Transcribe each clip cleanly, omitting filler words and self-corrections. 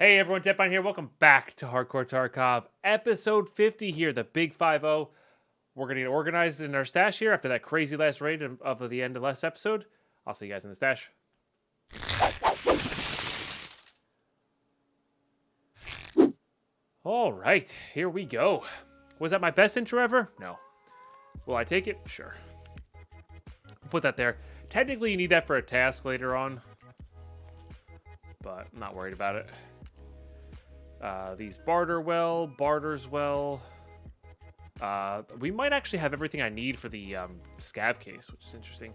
Hey everyone, Deadbine here. Welcome back to Hardcore Tarkov, episode 50 here, the Big 5-0. We're going to get organized in our stash here after that crazy last raid of the end of last episode. I'll see you guys in the stash. All right, here we go. Was that my best intro ever? No. Will I take it? Sure. Put that there. Technically, you need that for a task later on, but I'm not worried about it. These barters well. We might actually have everything I need for the scav case, which is interesting.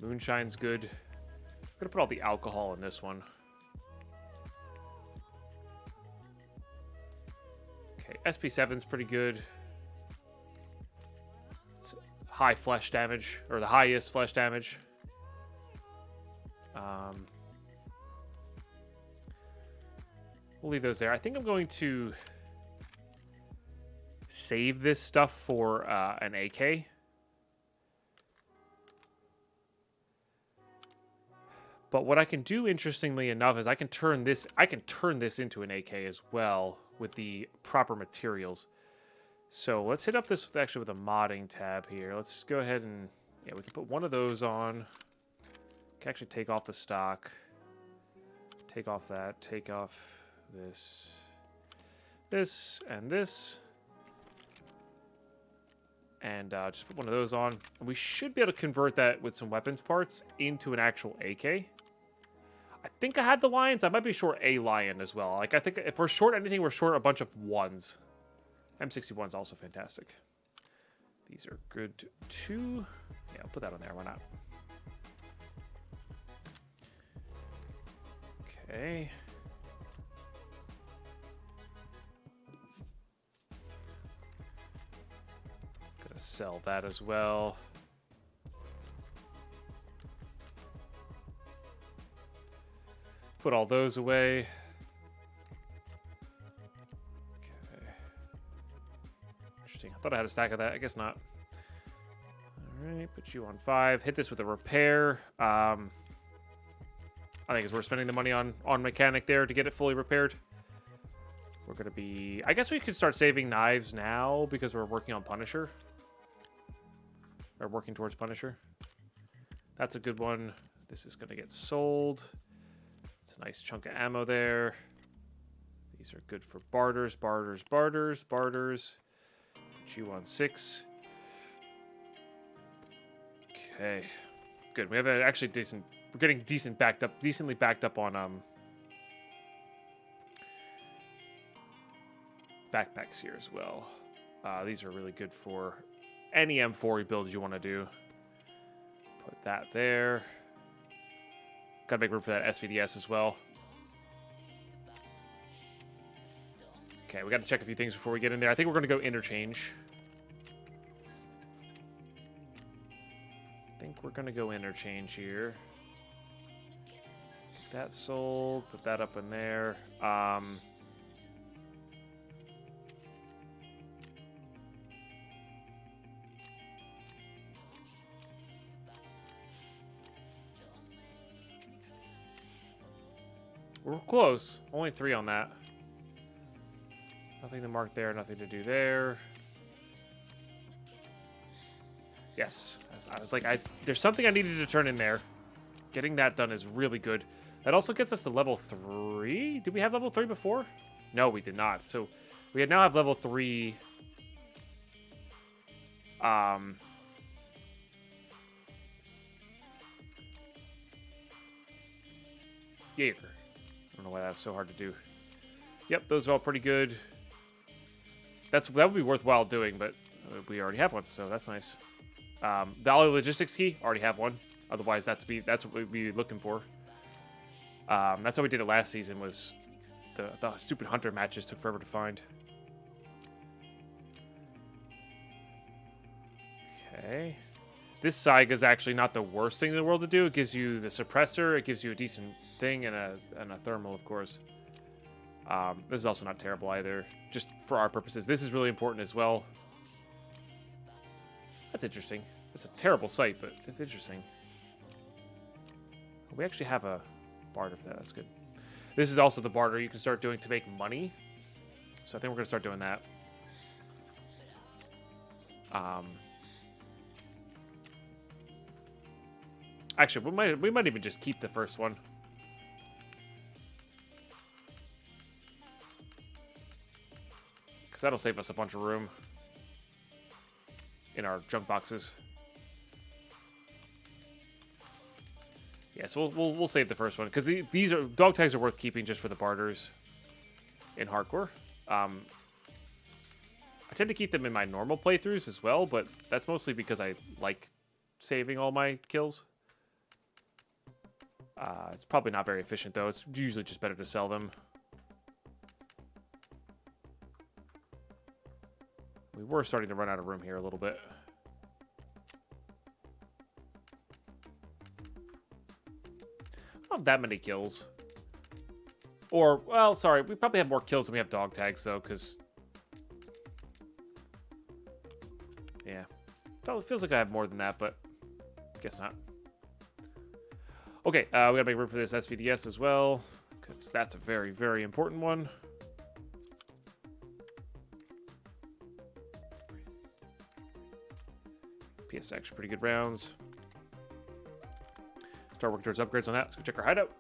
Moonshine's good. I'm gonna put all the alcohol in this one. Okay, SP7's pretty good. It's high flesh damage, or the highest flesh damage. We'll leave those there. I think I'm going to save this stuff for an AK. But what I can do, interestingly enough, is I can turn this into an AK as well with the proper materials. So let's hit up this actually with a modding tab here. Let's go ahead and we can put one of those on. Can actually take off the stock. Take off that. Take off this, and this, and just put one of those on. And we should be able to convert that with some weapons parts into an actual AK. I think I had the lions. I might be short a lion as well. Like, I think if we're short anything, we're short a bunch of ones. M61 is also fantastic. These are good too. Yeah, I'll put that on there. Why not? Okay. Sell that as well. Put all those away. Okay. Interesting. I thought I had a stack of that. I guess not. All right. Put you on 5. Hit this with a repair. I think it's worth spending the money on mechanic there to get it fully repaired. We're going to be... I guess we could start saving knives now because we're working on Punisher. Or working towards Punisher. That's a good one. This is going to get sold. It's a nice chunk of ammo there. These are good for barters. Chew on 6. Okay. Good. We have a actually decent... We're getting decently backed up on backpacks here as well. These are really good for any M4 build you want to do. Put that there. Gotta make room for that SVDS as well. Okay, we gotta check a few things before we get in there. I think we're gonna go interchange. Here. Get that sold. Put that up in there. We're close. Only 3 on that. Nothing to mark there. Nothing to do there. Yes. I was like, there's something I needed to turn in there. Getting that done is really good. That also gets us to level 3. Did we have level 3 before? No, we did not. So we now have level 3. Jaeger. I don't know why that's so hard to do. Yep, those are all pretty good. That would be worthwhile doing, but we already have one, so that's nice. The Ollie Logistics key, already have one. Otherwise, that's what we'd be looking for. That's how we did it last season. Was the stupid hunter matches took forever to find. Okay, this Saiga is actually not the worst thing in the world to do. It gives you the suppressor. It gives you a decent thing and a thermal, of course. This is also not terrible either. Just for our purposes, this is really important as well. That's interesting. It's a terrible sight, but it's interesting. We actually have a barter for that. That's good. This is also the barter you can start doing to make money. So I think we're going to start doing that. Actually, we might even just keep the first one. Because that'll save us a bunch of room in our junk boxes. Yeah, so we'll save the first one because these are dog tags are worth keeping just for the barters in hardcore. I tend to keep them in my normal playthroughs as well, but that's mostly because I like saving all my kills. It's probably not very efficient though. It's usually just better to sell them. We were starting to run out of room here a little bit. Not that many kills. Or, well, sorry, we probably have more kills than we have dog tags, though, because... Yeah. It feels like I have more than that, but guess not. Okay, we gotta make room for this SVDS as well, because that's a very, very important one. PS actually pretty good rounds. Start working towards upgrades on that. Let's go check our hideout.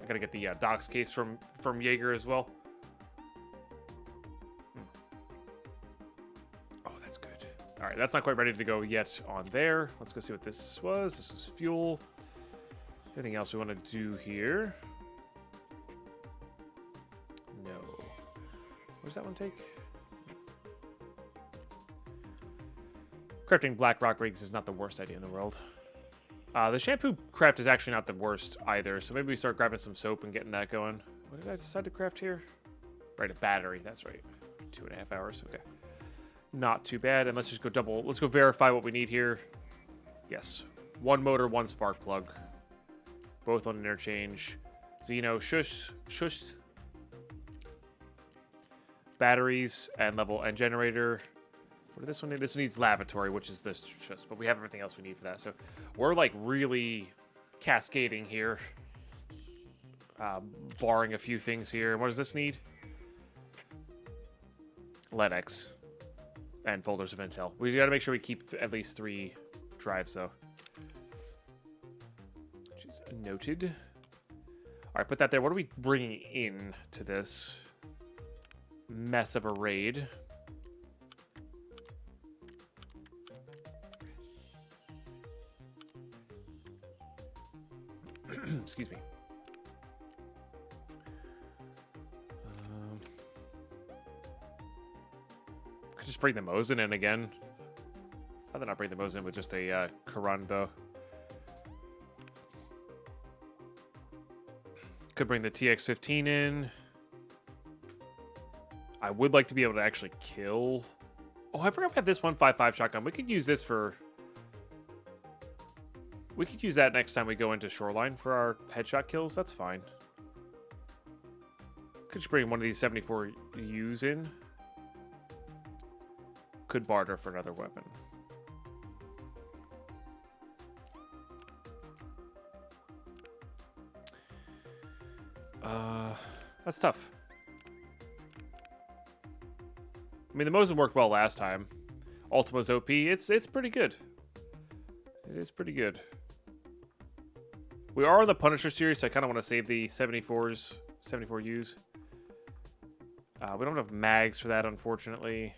I gotta get the Docs case from Jaeger as well. Oh, that's good. All right, that's not quite ready to go yet on there. Let's go see what this was. This is fuel. Anything else we want to do here? No. What does that one take? Crafting black rock rigs is not the worst idea in the world. The shampoo craft is actually not the worst either, so maybe we start grabbing some soap and getting that going. What did I decide to craft here? Right, a battery. That's right. 2.5 hours. Okay. Not too bad. And let's just go double. Let's go verify what we need here. Yes. 1 motor, 1 spark plug. Both on interchange. Xeno, shush. Batteries and level and generator. What did this one need? This one needs lavatory, which is this just, but we have everything else we need for that. So we're like really cascading here. Barring a few things here. What does this need? LEDX and folders of intel. We got to make sure we keep at least 3 drives though. Which is noted. All right, put that there. What are we bringing in to this mess of a raid? Excuse me. Could just bring the Mosin in again. I'd rather not bring the Mosin in with just a Karan though. Could bring the TX-15 in. I would like to be able to actually kill. Oh, I forgot we have this 155 shotgun. We could use this for. We could use that next time we go into Shoreline for our headshot kills. That's fine. Could just bring one of these 74Us in. Could barter for another weapon. That's tough. I mean, the Mosin worked well last time. Ultima's OP. It's pretty good. It is pretty good. We are on the Punisher series, so I kind of want to save the 74Us. We don't have mags for that, unfortunately.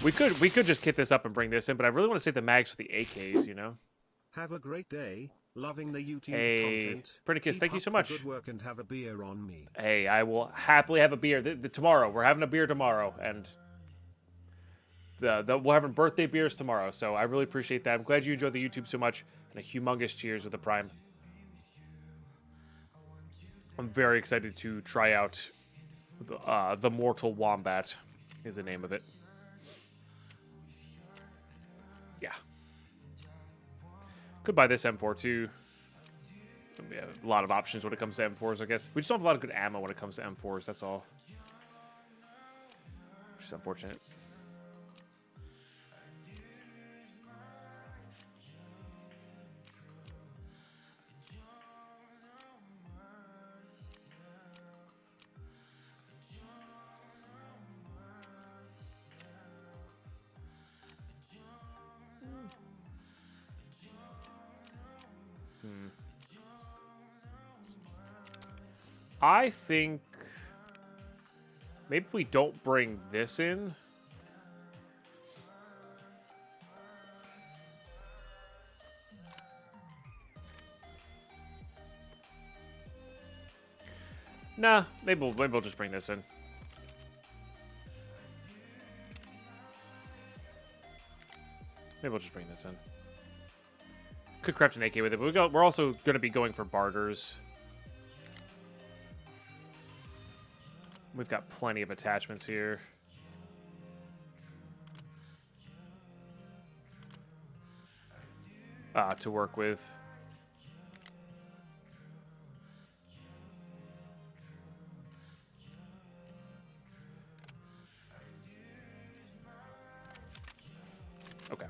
We could just kit this up and bring this in, but I really want to save the mags for the AKs, you know? Have a great day. Loving the YouTube content. Pretty thank you so much. Good work and have a beer on me. Hey, I will happily have a beer tomorrow. We're having a beer tomorrow, and we're having birthday beers tomorrow. So I really appreciate that. I'm glad you enjoyed the YouTube so much, and a humongous cheers with the Prime. I'm very excited to try out the Mortal Wombat. Is the name of it. Yeah. Could buy this M4 too. We have a lot of options when it comes to M4s, I guess. We just don't have a lot of good ammo when it comes to M4s, that's all. Which is unfortunate. I think maybe we don't bring this in. Nah, maybe we'll just bring this in. Maybe we'll just bring this in. Could craft an AK with it, but we're also going to be going for barters. We've got plenty of attachments here. To work with. Okay.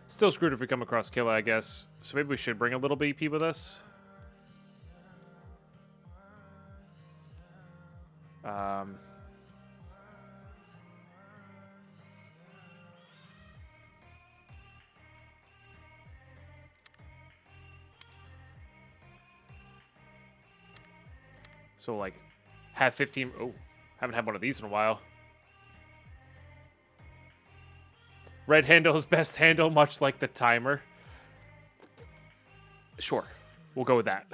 Still screwed if we come across Killa, I guess. So maybe we should bring a little BP with us. So, like, have 15... Oh, haven't had one of these in a while. Red handle is best handle, much like the timer. Sure. We'll go with that.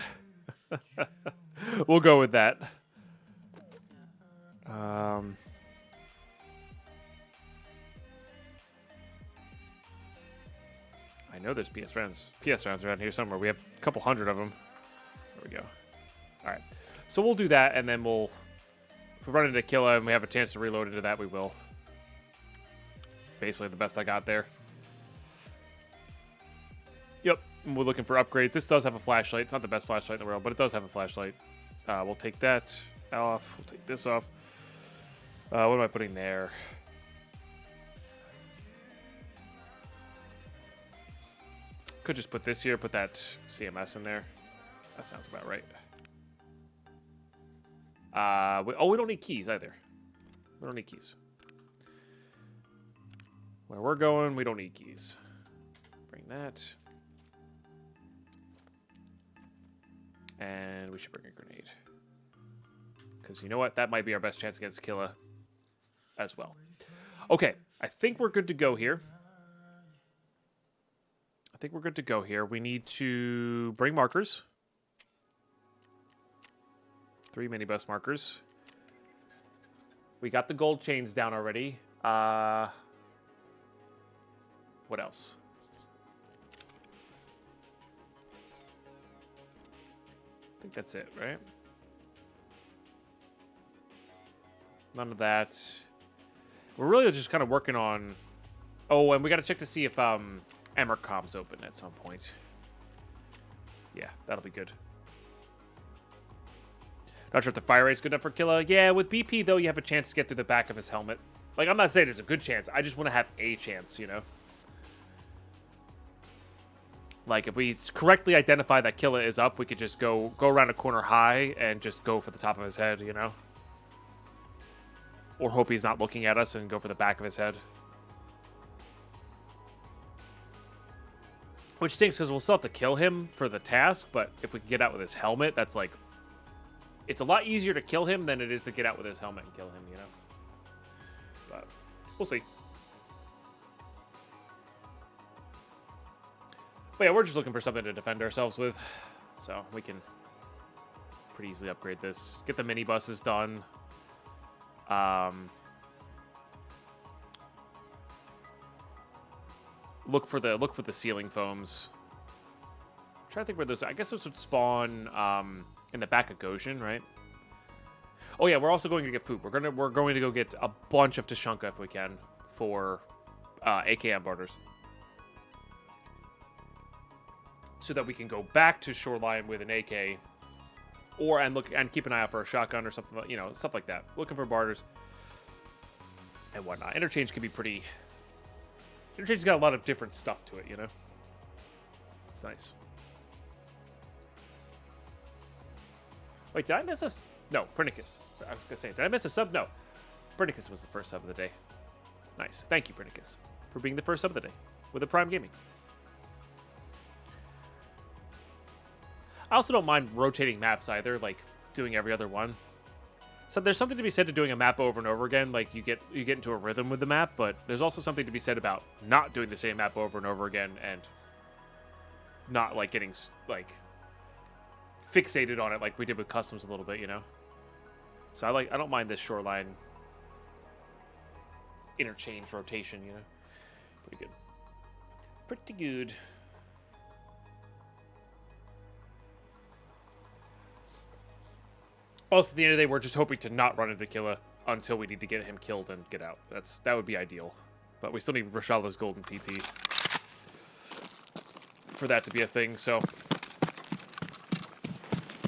We'll go with that. I know there's PS rounds around here somewhere. We have a couple hundred of them. There we go. All right. So we'll do that, and then we'll... If we run into Killa and we have a chance to reload into that, we will. Basically the best I got there. Yep. And we're looking for upgrades. This does have a flashlight. It's not the best flashlight in the world, but it does have a flashlight. We'll take that off. We'll take this off. What am I putting there? Could just put this here, put that CMS in there. That sounds about right. We don't need keys either. We don't need keys. Where we're going, we don't need keys. Bring that. And we should bring a grenade. Because you know what? That might be our best chance against Killa as well. Okay, I think we're good to go here. We need to bring markers. 3 minibus markers. We got the gold chains down already. What else? I think that's it, right? None of that. We're really just kind of working on... Oh, and we got to check to see if Emercom's open at some point. Yeah, that'll be good. Not sure if the fire rate's good enough for Killa. Yeah, with BP, though, you have a chance to get through the back of his helmet. Like, I'm not saying it's a good chance. I just want to have a chance, you know? Like, if we correctly identify that Killa is up, we could just go around a corner high and just go for the top of his head, you know? Or hope he's not looking at us and go for the back of his head. Which stinks, because we'll still have to kill him for the task, but if we can get out with his helmet, that's like... It's a lot easier to kill him than it is to get out with his helmet and kill him, you know? But, we'll see. But yeah, we're just looking for something to defend ourselves with. So, we can pretty easily upgrade this. Get the minibuses done. Look for the ceiling foams. I'm trying to think where those... I guess those would spawn... in the back of Goshen, right? Oh yeah, we're also going to get food. We're going to go get a bunch of Tushonka if we can for AKM barters, so that we can go back to Shoreline with an AK, and keep an eye out for a shotgun or something, you know, stuff like that. Looking for barters and whatnot. Interchange can be pretty. Interchange's got a lot of different stuff to it, you know. It's nice. Wait, did I miss a... No, Pernicus. I was going to say, did I miss a sub? No. Pernicus was the first sub of the day. Nice. Thank you, Pernicus, for being the first sub of the day with a Prime Gaming. I also don't mind rotating maps either, like doing every other one. So there's something to be said to doing a map over and over again, like you get into a rhythm with the map, but there's also something to be said about not doing the same map over and over again and not like getting like fixated on it like we did with customs a little bit, you know. So I don't mind this shoreline interchange rotation, you know. Pretty good. Pretty good. Also, at the end of the day, we're just hoping to not run into Killa until we need to get him killed and get out. That would be ideal. But we still need Rashala's golden TT for that to be a thing, so...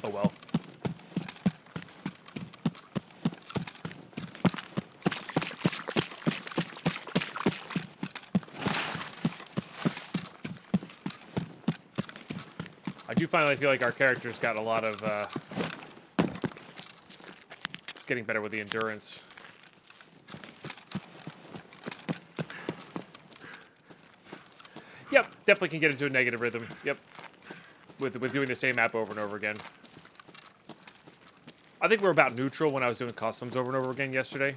Oh well. I do finally feel like our character's got a lot of, it's getting better with the endurance. Yep, definitely can get into a negative rhythm. Yep. With doing the same map over and over again. I think we're about neutral when I was doing customs over and over again yesterday.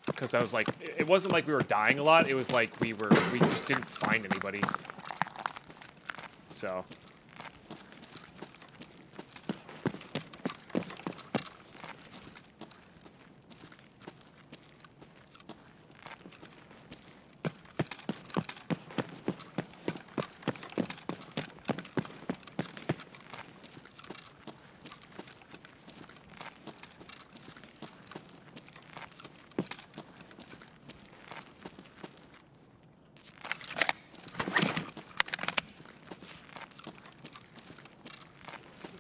Because I was like, it wasn't like we were dying a lot, it was like we just didn't find anybody. So...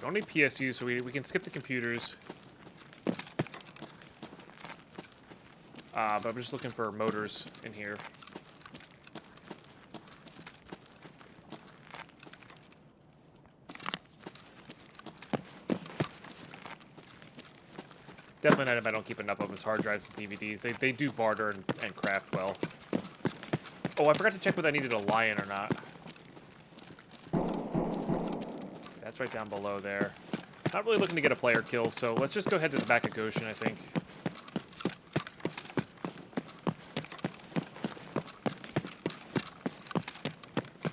Don't need PSU, so we can skip the computers. But I'm just looking for motors in here. Definitely an item I don't keep enough of is hard drives and DVDs. They do barter and craft well. Oh, I forgot to check whether I needed a lion or not. That's right down below there. Not really looking to get a player kill, so let's just go ahead to the back of Goshen, I think.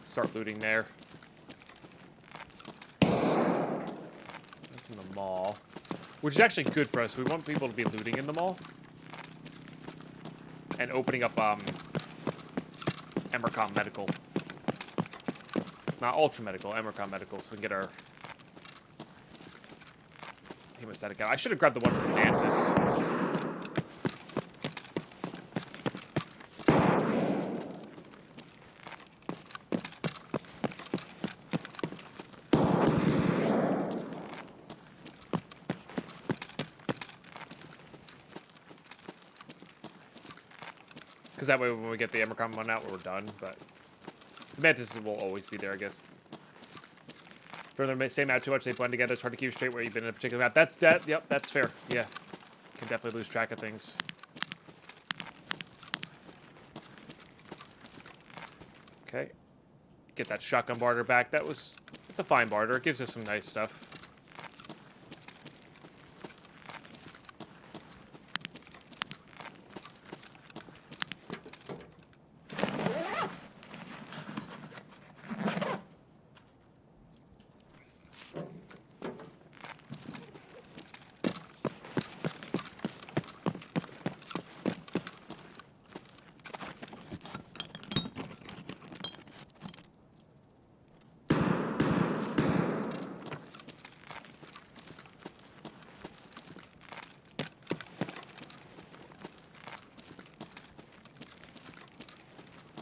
Start looting there. That's in the mall. Which is actually good for us. We want people to be looting in the mall. And opening up, Emercom Medical. Not Ultra Medical, Emercom Medical, so we can get our... hemostatic out. I should have grabbed the one from Mantis. Because that way when we get the Emercom one out, we're done, but... the Mantis will always be there, I guess. Further, they same out too much, they blend together, it's hard to keep straight where you've been in a particular map. Yep, that's fair. Yeah. Can definitely lose track of things. Okay. Get that shotgun barter back. It's a fine barter. It gives us some nice stuff.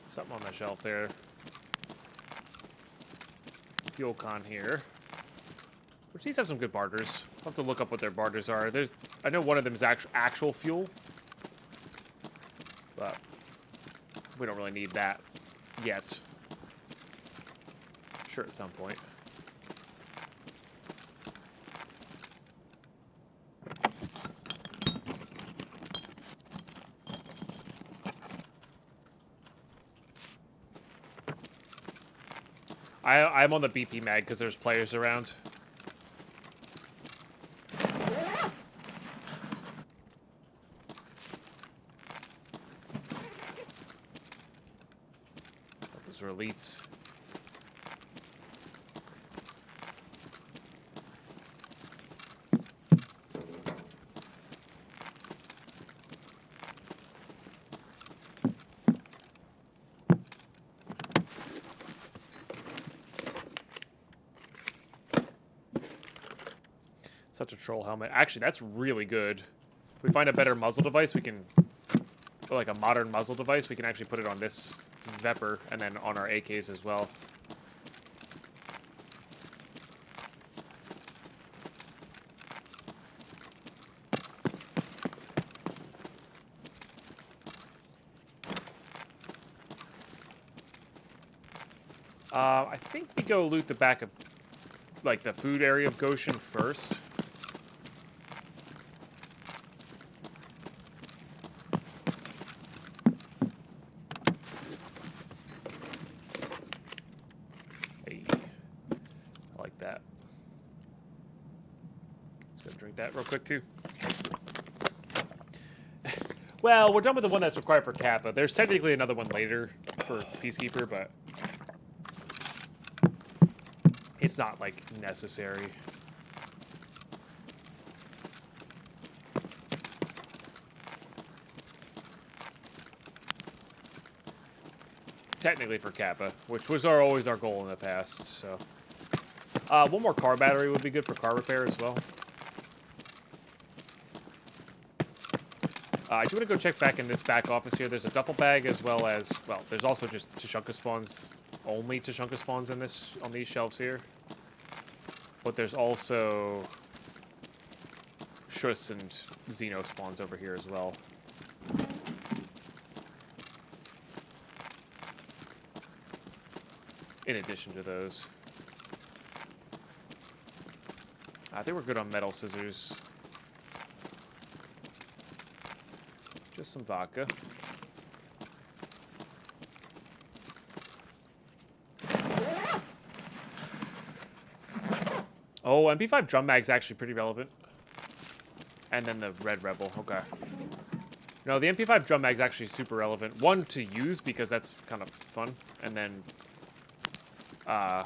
Something on the shelf there. Fuel con here. Which these have some good barters. I'll have to look up what their barters are. I know one of them is actual fuel. But we don't really need that yet. Sure, at some point. I'm on the BP mag because there's players around. elites. Such a troll helmet. Actually, that's really good. If we find a better muzzle device, we can... Or like a modern muzzle device, we can actually put it on this Vepr and then on our AKs as well. I think we go loot the back of, like, the food area of Goshen first. Hey, I like that. Let's go drink that real quick, too. Well, we're done with the one that's required for Kappa. There's technically another one later for Peacekeeper, but... it's not, like, necessary. Technically for Kappa, which was always our goal in the past, so. One more car battery would be good for car repair as well. I do want to go check back in this back office here. There's a duffel bag as well as, well, there's also just Tushonka spawns, only Tushonka spawns in this, on these shelves here. But there's also Shuss and Xeno spawns over here as well. In addition to those. I think we're good on metal scissors. Just some vodka. Oh, MP5 drum mag's actually pretty relevant. And then the Red Rebel, okay. No, the MP5 drum mag's actually super relevant. One, to use, because that's kind of fun. And then, oh,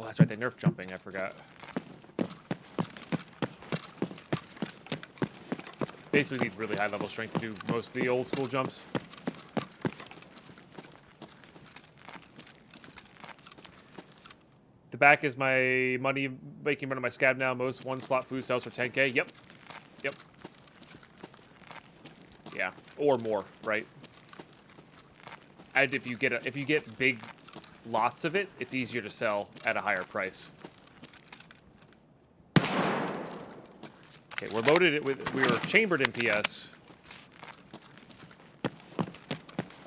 that's right, they nerfed jumping, I forgot. Basically need really high level strength to do most of the old school jumps. The back is my money making run of my scab now. Most one slot food sells for 10K. Yep. Yep. Yeah. Or more, right? And if you get big lots of it, it's easier to sell at a higher price. Okay, we're loaded with, we were chambered in PS.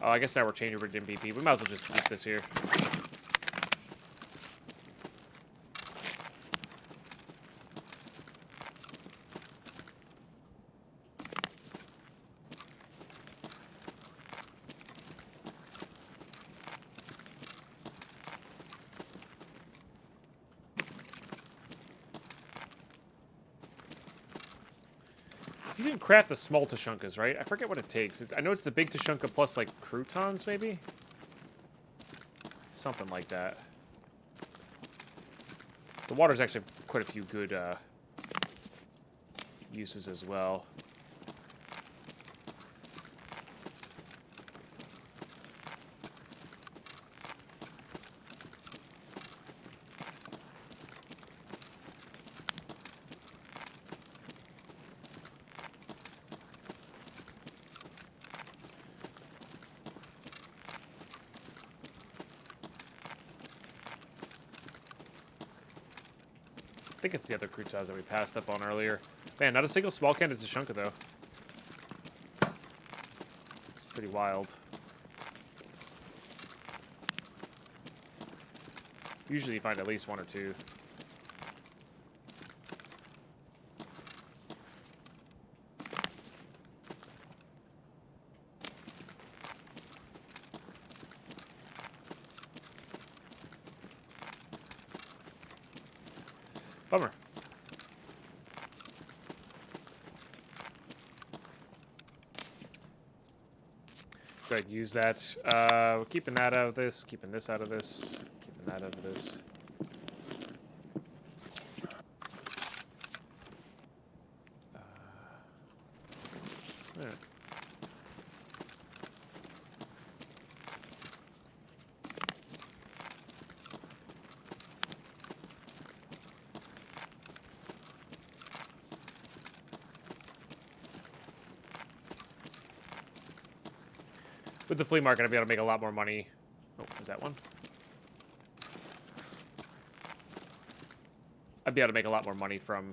Oh, I guess now we're chambered in BP. We might as well just keep this here. You can craft the small Tushonkas, right? I forget what it takes. I know it's the big Tushonka plus, like, croutons, maybe? Something like that. The water's actually quite a few good uses as well. I think it's the other croutons that we passed up on earlier. Man, not a single small can of Tushonka, though. It's pretty wild. Usually you find at least one or two. Bummer. ahead and use that. We're keeping that out of this, keeping this out of this, keeping that out of this. Alright. With the flea market, I'd be able to make a lot more money. Oh, is that one? I'd be able to make a lot more money from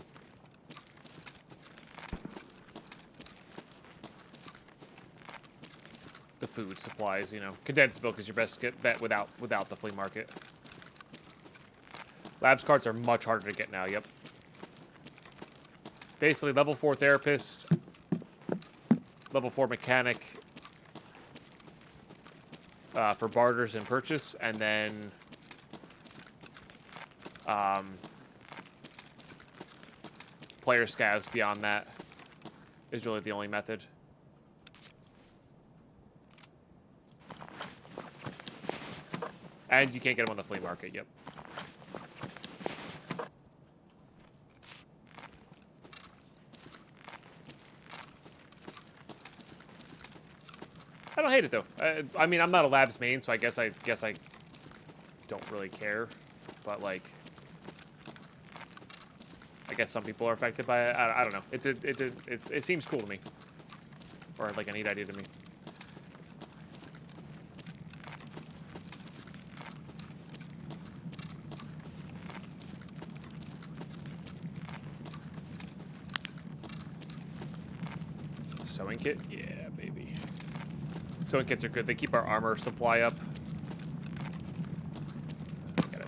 the food supplies, you know. Condensed milk is your best bet without the flea market. Labs cards are much harder to get now, yep. Basically, level 4 therapist, level 4 mechanic, for barters and purchase, and then player scavs beyond that is really the only method. And you can't get them on the flea market, yep. I don't hate it though. I mean, I'm not a labs main, so I guess I don't really care. But like, I guess some people are affected by it. I don't know. It seems cool to me, or like a neat idea to me. Sewing kit, yeah, baby. Sewing kits are good. They keep our armor supply up.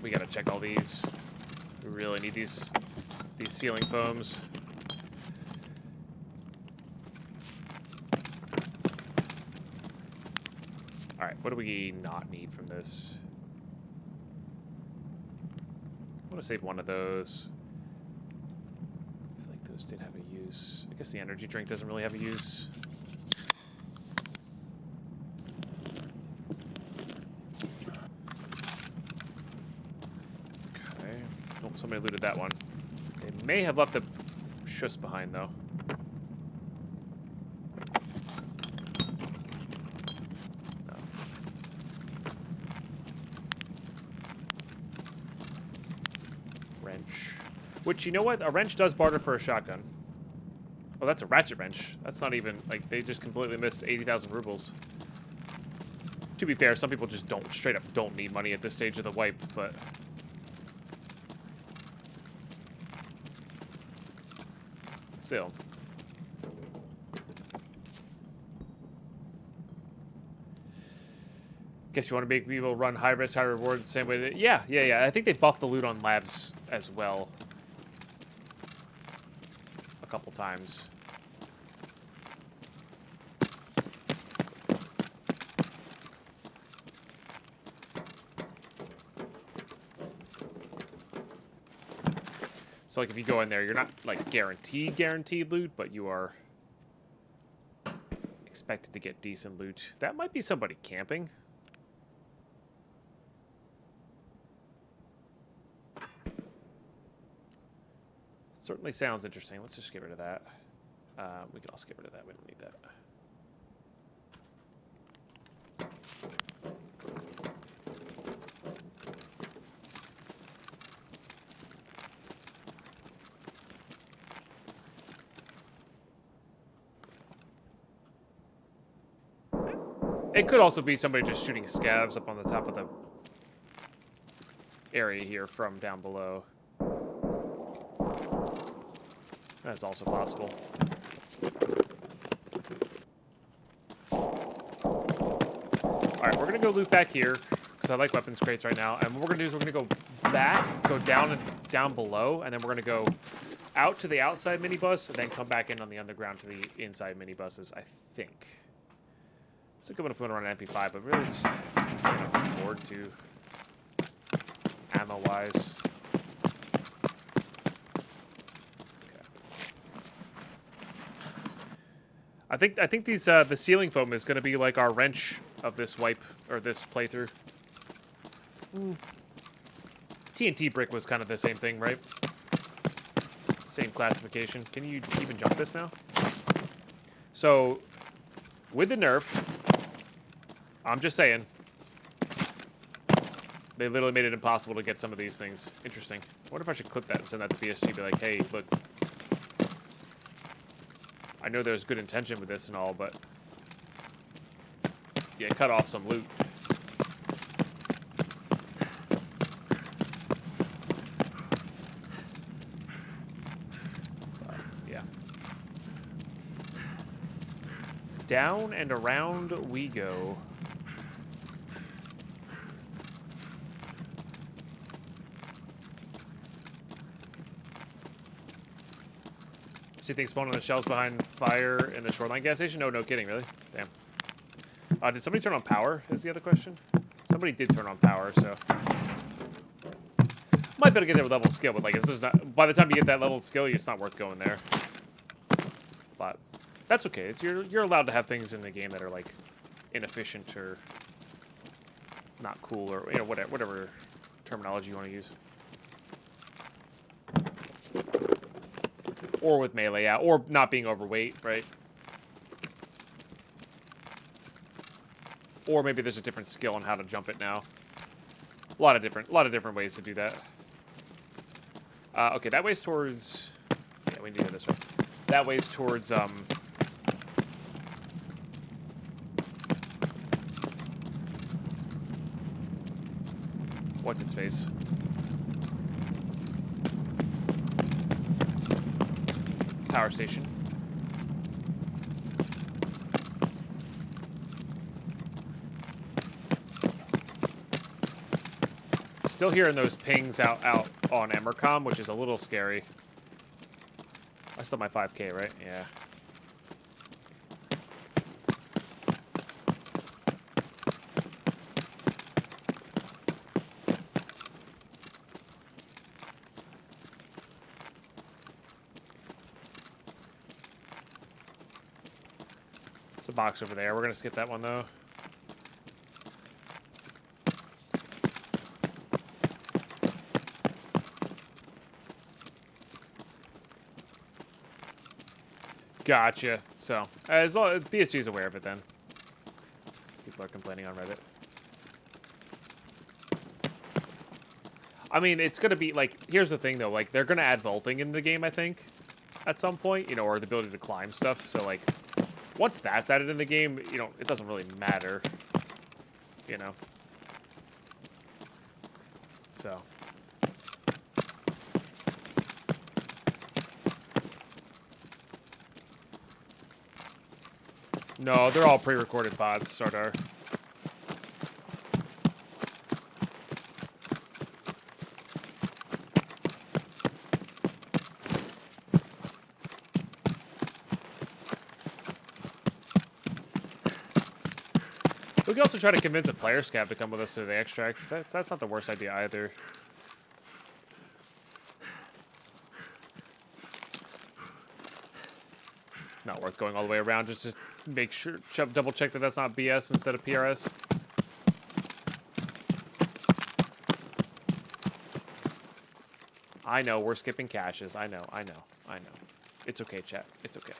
We gotta check all these. We really need these ceiling foams. All right, what do we not need from this? I want to save one of those. I feel like those did have a use. I guess the energy drink doesn't really have a use. Somebody looted that one. They may have left the shush behind, though. No. Wrench. Which, you know what? A wrench does barter for a shotgun. Oh, that's a ratchet wrench. That's not even, like, they just completely missed 80,000 rubles. To be fair, some people just straight up don't need money at this stage of the wipe, but... still. Guess you want to make people run high risk, high reward the same way that, yeah. I think they buffed the loot on labs as well. A couple times. So, like, if you go in there, you're not, like, guaranteed loot, but you are expected to get decent loot. That might be somebody camping. Certainly sounds interesting. Let's just get rid of that. We can also get rid of that. We don't need that. It could also be somebody just shooting scavs up on the top of the area here from down below. That's also possible. Alright, we're going to go loot back here, because I like weapons crates right now. And what we're going to do is we're going to go back, go down below, and then we're going to go out to the outside minibus, and then come back in on the underground to the inside minibuses, I think. It's a good one if we want to run an MP5, but really just can't afford to ammo-wise. I think these the ceiling foam is going to be like our wrench of this wipe or this playthrough. TNT brick was kind of the same thing, right? Same classification. Can you even jump this now? So, with the nerf, I'm just saying, they literally made it impossible to get some of these things. Interesting. I wonder if I should clip that and send that to BSG, be like, hey, look, I know there's good intention with this and all, but yeah, cut off some loot. Yeah. Down and around we go. So you think spawn on the shelves behind fire in the shoreline gas station? No, no kidding, really? Damn. Did somebody turn on power, is the other question? Somebody did turn on power, so... Might be able to get there with level of skill, but like, it's just not... By the time you get that level of skill, it's not worth going there. But that's okay. It's, you're allowed to have things in the game that are, like, inefficient or not cool or, you know, whatever terminology you want to use. Or with melee, yeah. Or not being overweight, right? Or maybe there's a different skill on how to jump it now. A lot of different ways to do that. Okay, that way's towards... Yeah, we need to go this way. That way's towards, what's its face? Power station. Still hearing those pings out on Emercom, which is a little scary. I still my 5K, right? Yeah. There's a box over there. We're gonna skip that one though. Gotcha. So, as long as BSG is aware of it, then people are complaining on Reddit. I mean, it's gonna be like. Here's the thing, though. Like, they're gonna add vaulting in the game, I think, at some point. You know, or the ability to climb stuff. So, like, once that's added in the game, you know, it doesn't really matter. You know. So. No, they're all pre-recorded bots, Sardar. We can also try to convince a player scab to come with us to the extracts. That's not the worst idea either. Not worth going all the way around just to make sure, double check that that's not BS instead of PRS. I know, we're skipping caches. I know. It's okay, chat. It's okay.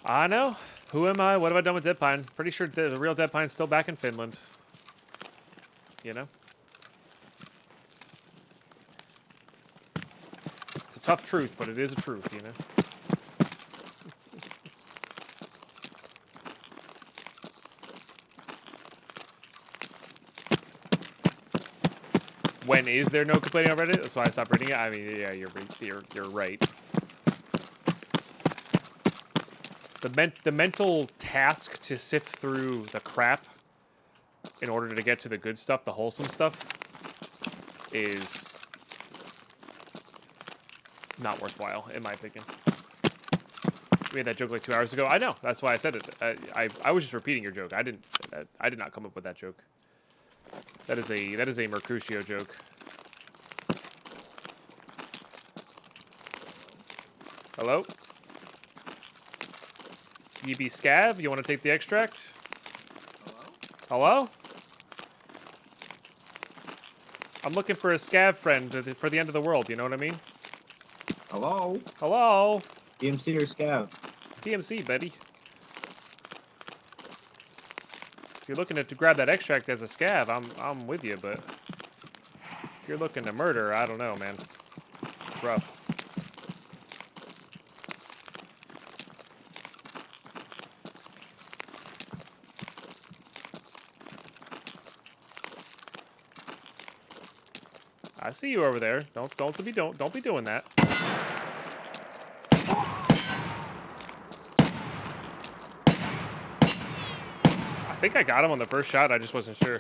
I know. Who am I? What have I done with Dead Pine? Pretty sure the real Dead Pine's still back in Finland. You know? It's a tough truth, but it is a truth, you know? When is there no complaining on Reddit? That's why I stopped reading it. I mean, yeah, you're right. The mental task to sift through the crap in order to get to the good stuff, the wholesome stuff, is not worthwhile, in my opinion. We had that joke like 2 hours ago. I know. That's why I said it. I was just repeating your joke. I did not come up with that joke. That is a Mercutio joke. Hello? You be scav? You want to take the extract? Hello? I'm looking for a scav friend for the end of the world. You know what I mean? Hello? Hello? DMC or Scav? DMC, buddy. If you're looking to grab that extract as a scav, I'm with you, but if you're looking to murder, I don't know, man. It's rough. I see you over there. Don't be doing that. I think I got him on the first shot. I just wasn't sure.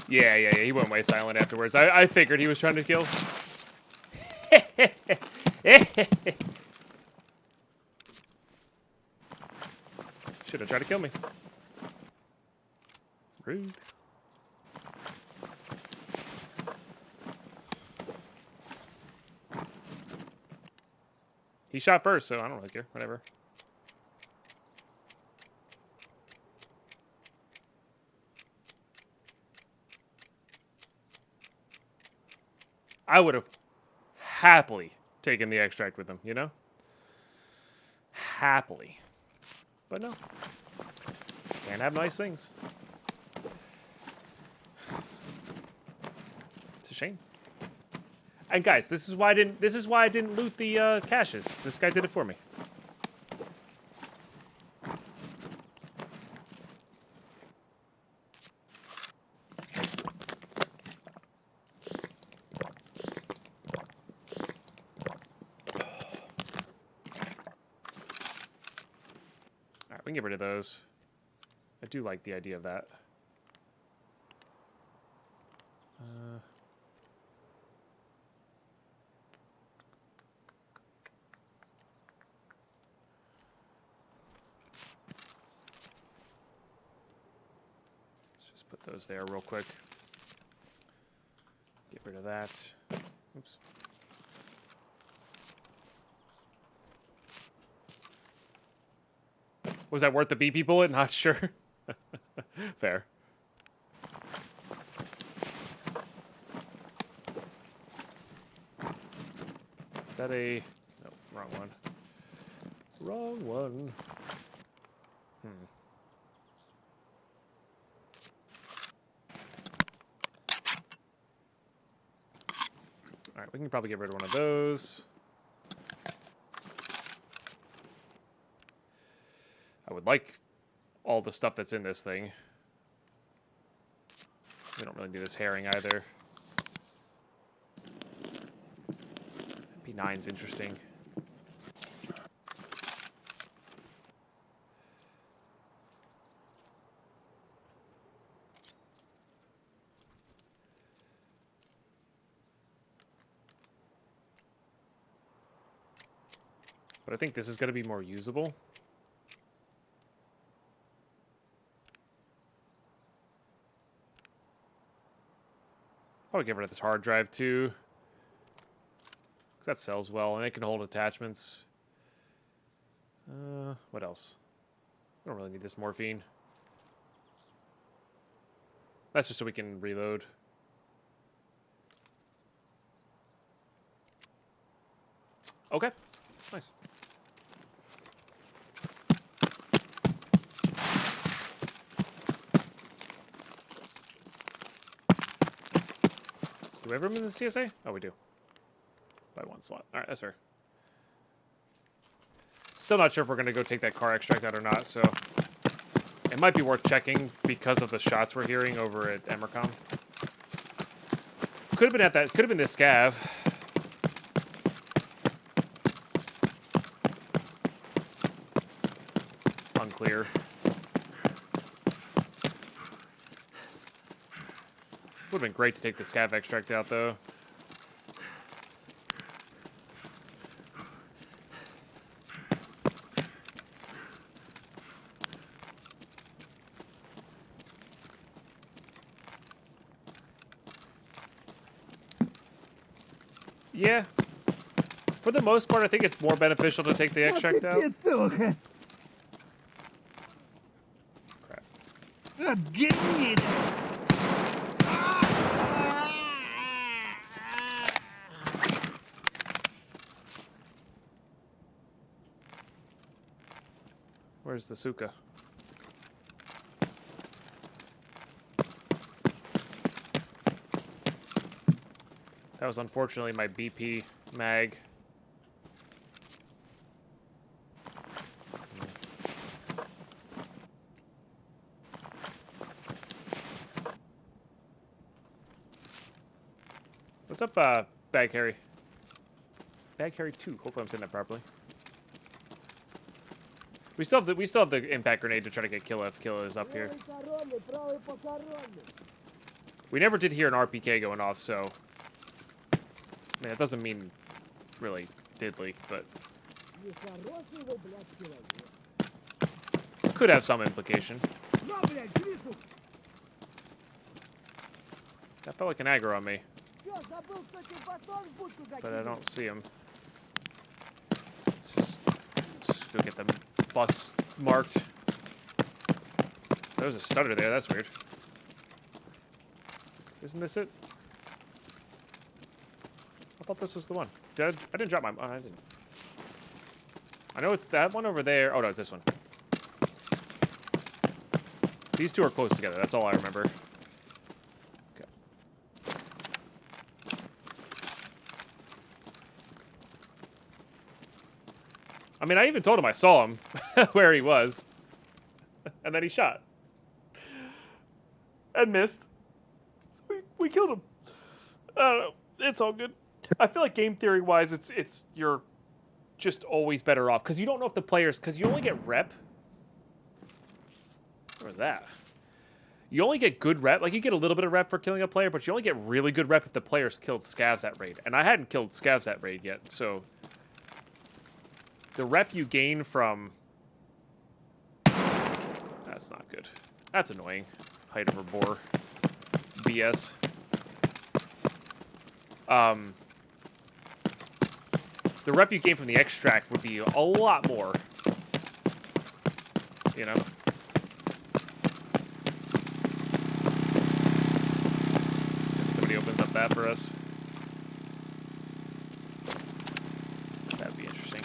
Yeah. He went way silent afterwards. I figured he was trying to kill. Should have tried to kill me. Rude. He shot first, so I don't really care. Whatever. I would have happily taken the extract with him, you know? Happily. But no. Can't have nice things. It's a shame. And guys, this is why I didn't loot the caches. This guy did it for me. Alright, we can get rid of those. I do like the idea of that. Put those there real quick. Get rid of that. Oops. Was that worth the BP bullet? Not sure. Fair. Is that a... No, wrong one. Wrong one. Alright, we can probably get rid of one of those. I would like all the stuff that's in this thing. We don't really need this herring either. P9's interesting. But I think this is going to be more usable. Probably get rid of this hard drive too. Because that sells well and it can hold attachments. What else? I don't really need this morphine. That's just so we can reload. Okay. Nice. Do we have room in the CSA? Oh, we do. By one slot. All right, that's fair. Still not sure if we're going to go take that car extract out or not, so... It might be worth checking because of the shots we're hearing over at Emercom. Could have been at that... Could have been this scav. Unclear. Would have been great to take the scav extract out, though. Yeah. For the most part, I think it's more beneficial to take the extract out. Crap. Where's the Suka? That was unfortunately my BP mag. What's up, Bag Harry? Bag Harry 2. Hopefully I'm saying that properly. We still have the impact grenade to try to get Killa if Killa is up here. We never did hear an RPK going off, so I mean that doesn't mean really diddly, but could have some implication. That felt like an aggro on me, but I don't see him. Let's just go get the bus marked. There's a stutter there. That's weird. Isn't this it? I thought this was the one. I didn't drop my... Oh, I didn't. I know it's that one over there. Oh, no, it's this one. These two are close together. That's all I remember. Okay. I mean, I even told him I saw him where he was. And then he shot. And missed. So we killed him. I don't know. It's all good. I feel like game theory wise, it's you're just always better off because you don't know if the players, because you only get rep. Where was that? You only get good rep, like you get a little bit of rep for killing a player, but you only get really good rep if the players killed scavs at raid. And I hadn't killed scavs at raid yet, so the rep you gain from that's not good. That's annoying. Height over bore. BS. The rep you gain from the extract would be a lot more. You know? Maybe somebody opens up that for us. That'd be interesting.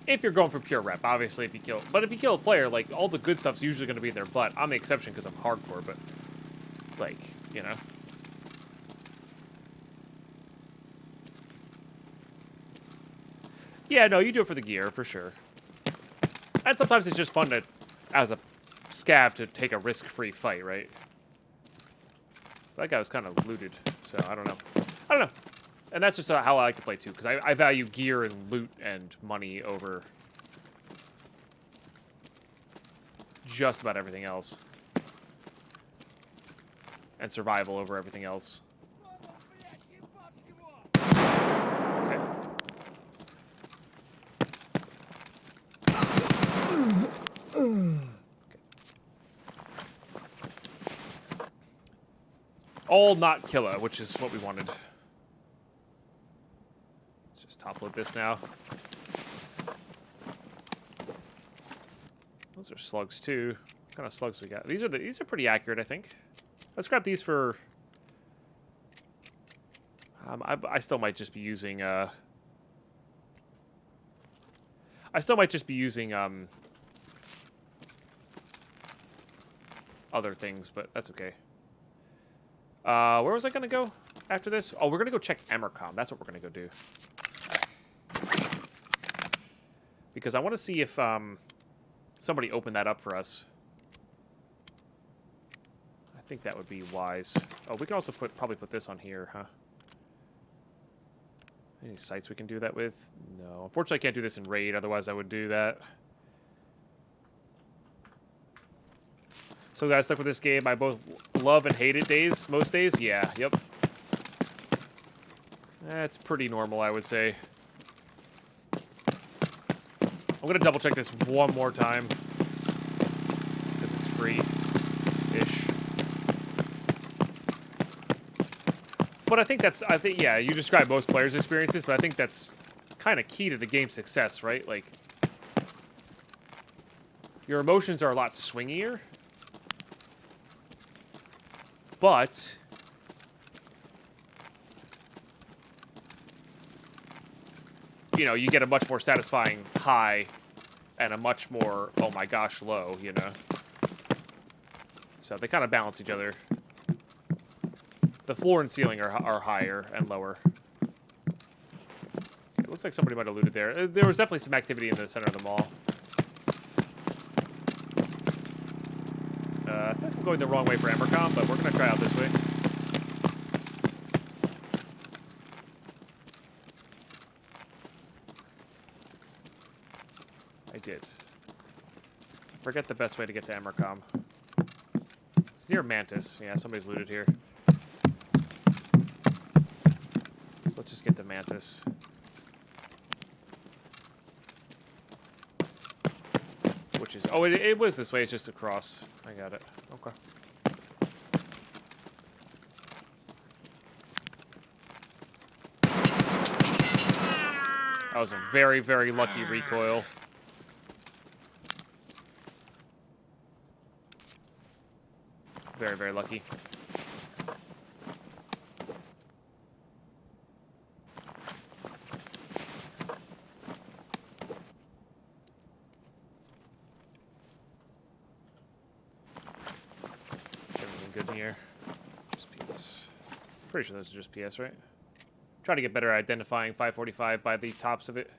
If you're going for pure rep, obviously if you kill... But if you kill a player, like, all the good stuff's usually going to be in their butt. I'm the exception because I'm hardcore, but... Like, you know... Yeah, no, you do it for the gear, for sure. And sometimes it's just fun to, as a scav, to take a risk-free fight, right? That guy was kind of looted, so I don't know. I don't know. And that's just how I like to play, too, because I value gear and loot and money over just about everything else. And survival over everything else. All not Killa, which is what we wanted. Let's just top load this now. Those are slugs too. What kind of slugs we got? These are pretty accurate, I think. Let's grab these for. I still might just be using. I still might just be using other things, but that's okay. Where was I going to go after this? Oh, we're going to go check Emercom. That's what we're going to go do. Because I want to see if somebody opened that up for us. I think that would be wise. Oh, we can also probably put this on here, huh? Any sites we can do that with? No. Unfortunately, I can't do this in raid. Otherwise, I would do that. So guys, stuck with this game. I both love and hate it days. Most days, yeah, yep. That's pretty normal, I would say. I'm gonna double check this one more time because it's free-ish. but I think yeah, you describe most players' experiences, but I think that's kind of key to the game's success, right? Like, your emotions are a lot swingier, but you know, you get a much more satisfying high and a much more, oh my gosh, low, you know? So they kind of balance each other. The floor and ceiling are higher and lower. It looks like somebody might have looted there. There was definitely some activity in the center of the mall. I think I'm going the wrong way for Emercom, but we're going to try out this way. I did. Forget the best way to get to Emercom. It's near Mantis. Yeah, somebody's looted here. So let's just get to Mantis. Which is... Oh, it was this way. It's just across. I got it. Okay. That was a very, very lucky recoil. Very, very lucky. Everything good in here? Just PS. Pretty sure those are just PS, right? Try to get better at identifying 545 by the tops of it.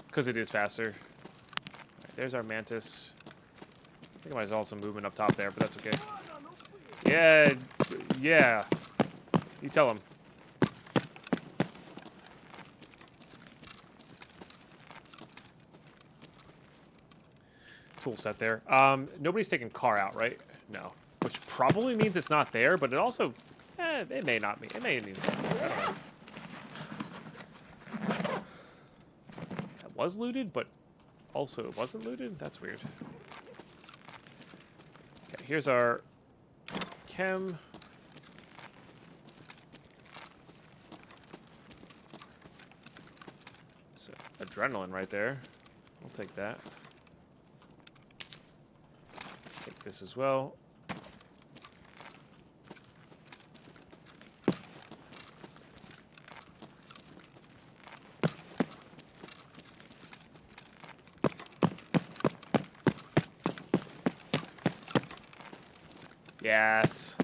Because it is faster. Alright, there's our Mantis. I think I might as well have some movement up top there, but that's okay. Yeah, yeah. You tell him. Tool set there. Nobody's taking car out, right? No. Which probably means it's not there, but it also... it may not mean... It may mean something. I don't know. That was looted, but also it wasn't looted? That's weird. Okay, here's our... Chem. So, adrenaline right there. I'll take that. Take this as well. Yes.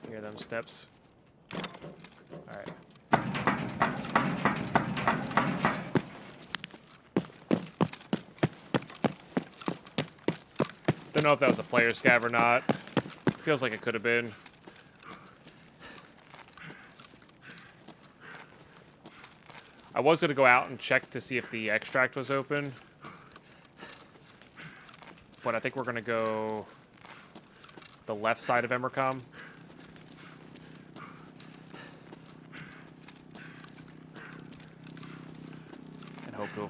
Hear them steps. All right. Don't know if that was a player scav or not. Feels like it could have been. I was going to go out and check to see if the extract was open. But I think we're going to go the left side of Emercom. And hope to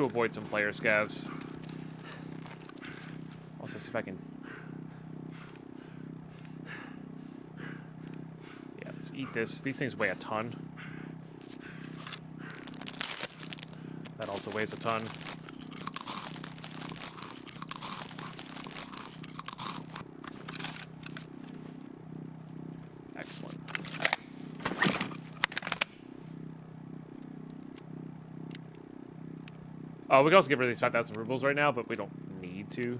avoid some player scavs. Also see if I can... Yeah, let's eat this. These things weigh a ton. That also weighs a ton. Excellent. Oh, we can also get rid of these 5,000 rubles right now, but we don't need to.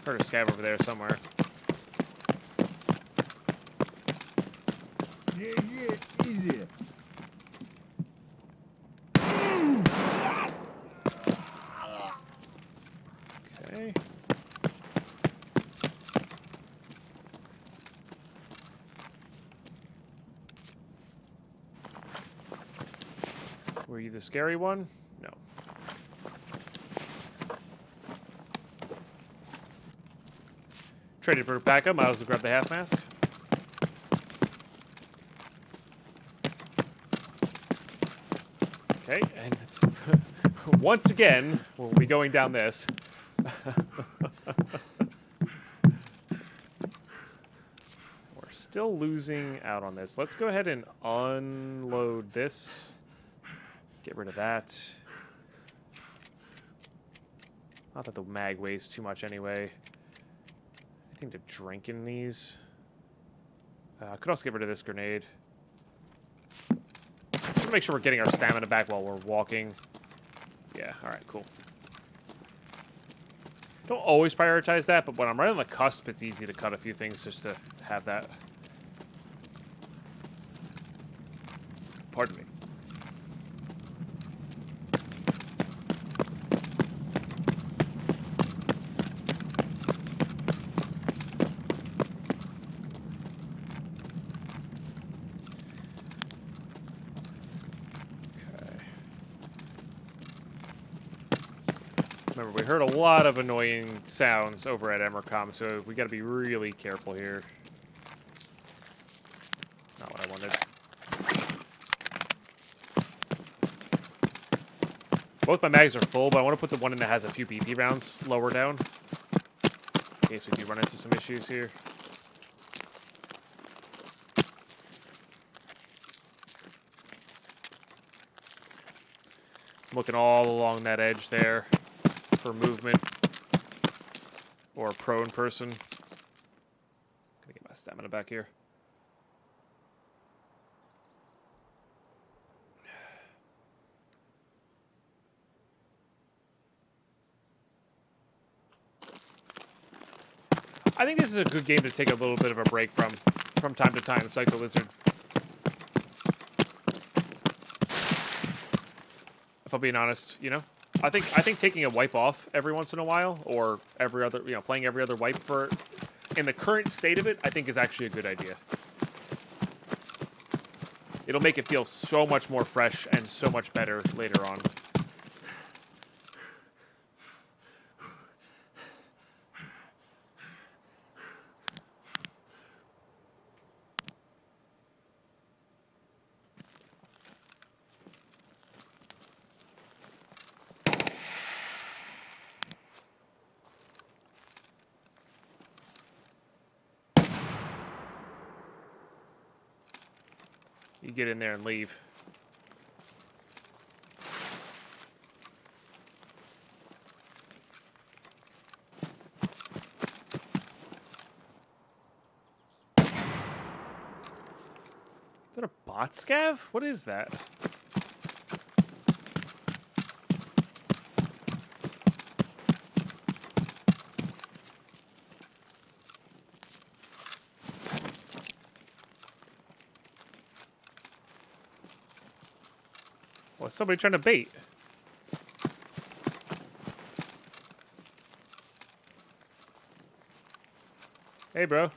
Heard a scav over there somewhere. Yeah, easy. Okay. Were you the scary one? No. Traded for a backup. Might as well grab the half mask. Okay, and once again, we'll be going down this. We're still losing out on this. Let's go ahead and unload this. Get rid of that. Not that the mag weighs too much anyway. Anything to drink in these? I could also get rid of this grenade. Just make sure we're getting our stamina back while we're walking. Yeah, alright, cool. Don't always prioritize that, but when I'm right on the cusp, it's easy to cut a few things just to have that. Pardon me. Remember, we heard a lot of annoying sounds over at Emercom, so we got to be really careful here. Not what I wanted. Both my mags are full, but I want to put the one in that has a few BP rounds lower down, in case we do run into some issues here. I'm looking all along that edge there for movement or a prone person. Gonna get my stamina back here. I think this is a good game to take a little bit of a break from time to time. Psycho Lizard. If I'm being honest, you know, I think taking a wipe off every once in a while, or every other, you know, playing every other wipe for, in the current state of it, I think is actually a good idea. It'll make it feel so much more fresh and so much better later on. You get in there and leave. Is that a bot scav? What is that? Was somebody trying to bait? Hey, bro.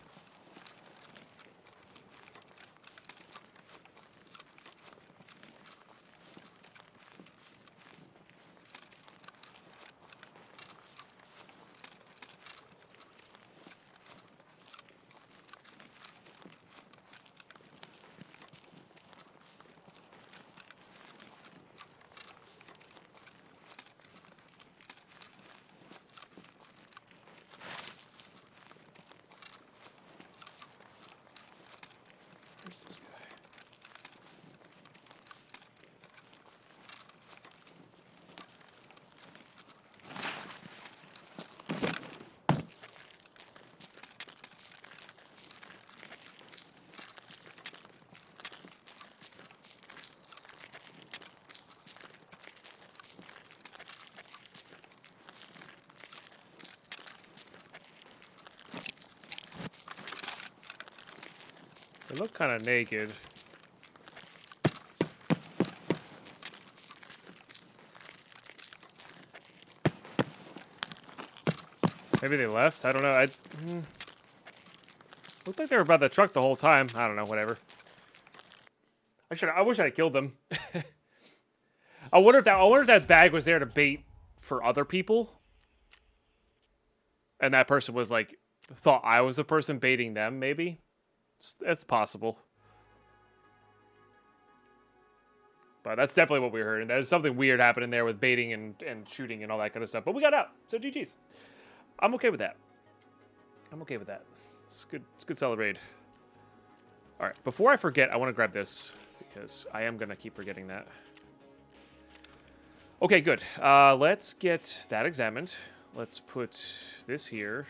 Where's this guy? They look kind of naked. Maybe they left? I don't know. Looked like they were by the truck the whole time. I don't know, whatever. I wish I had killed them. I wonder if that bag was there to bait for other people. And that person was like thought I was the person baiting them, maybe. It's possible. But that's definitely what we heard. And there's something weird happening there with baiting and shooting and all that kind of stuff. But we got out. So GG's. I'm okay with that. I'm okay with that. It's good. It's good celebrate. All right. Before I forget, I want to grab this because I am going to keep forgetting that. Okay, good. Let's get that examined. Let's put this here.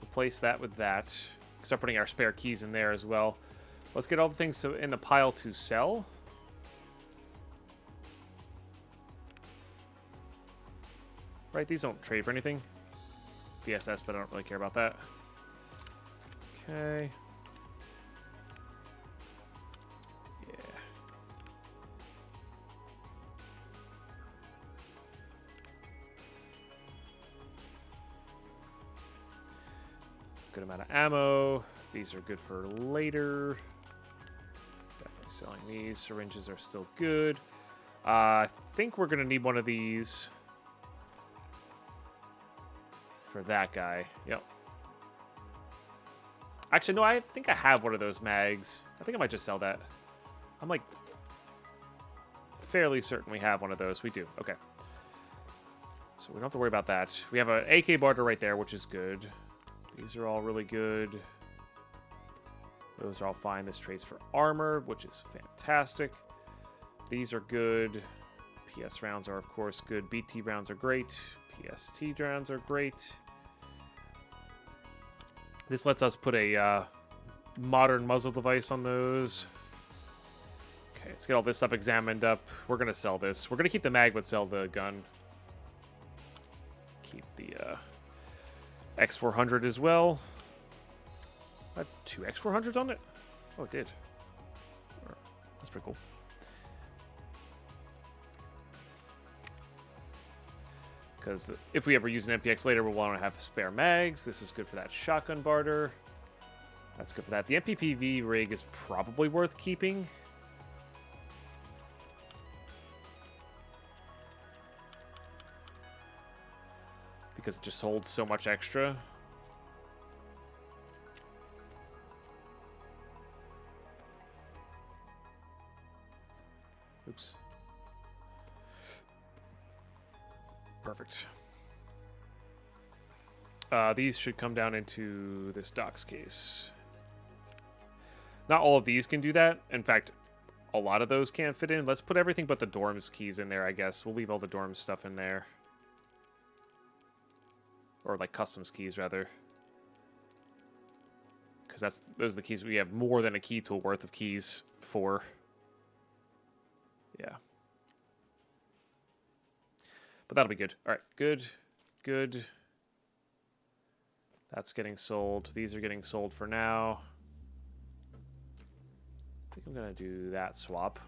Replace that with that. Start putting our spare keys in there as well. Let's get all the things in the pile to sell. Right, these don't trade for anything. BSS, but I don't really care about that. Okay. Yeah. Good amount of ammo. These are good for later. Definitely selling these. Syringes are still good. I think we're going to need one of these for that guy. Yep. Actually, no, I think I have one of those mags. I think I might just sell that. I'm like fairly certain we have one of those. We do. Okay. So we don't have to worry about that. We have an AK barter right there, which is good. These are all really good. Those are all fine. This trades for armor, which is fantastic. These are good. PS rounds are, of course, good. BT rounds are great. PST rounds are great. This lets us put a modern muzzle device on those. Okay, let's get all this stuff examined up. We're going to sell this. We're going to keep the mag, but sell the gun. Keep the X400 as well. Had 2 X400s on it? Oh, it did. That's pretty cool. Because if we ever use an MPX later, we'll want to have spare mags. This is good for that shotgun barter. That's good for that. The MPPV rig is probably worth keeping. Because it just holds so much extra. Oops. Perfect. These should come down into this docks case. Not all of these can do that. In fact, a lot of those can't fit in. Let's put everything but the dorms keys in there, I guess. We'll leave all the dorms stuff in there. Or like customs keys, rather. Because those are the keys we have more than a key tool worth of keys for. Yeah. But that'll be good. All right, good, good. That's getting sold. These are getting sold for now. I think I'm going to do that swap.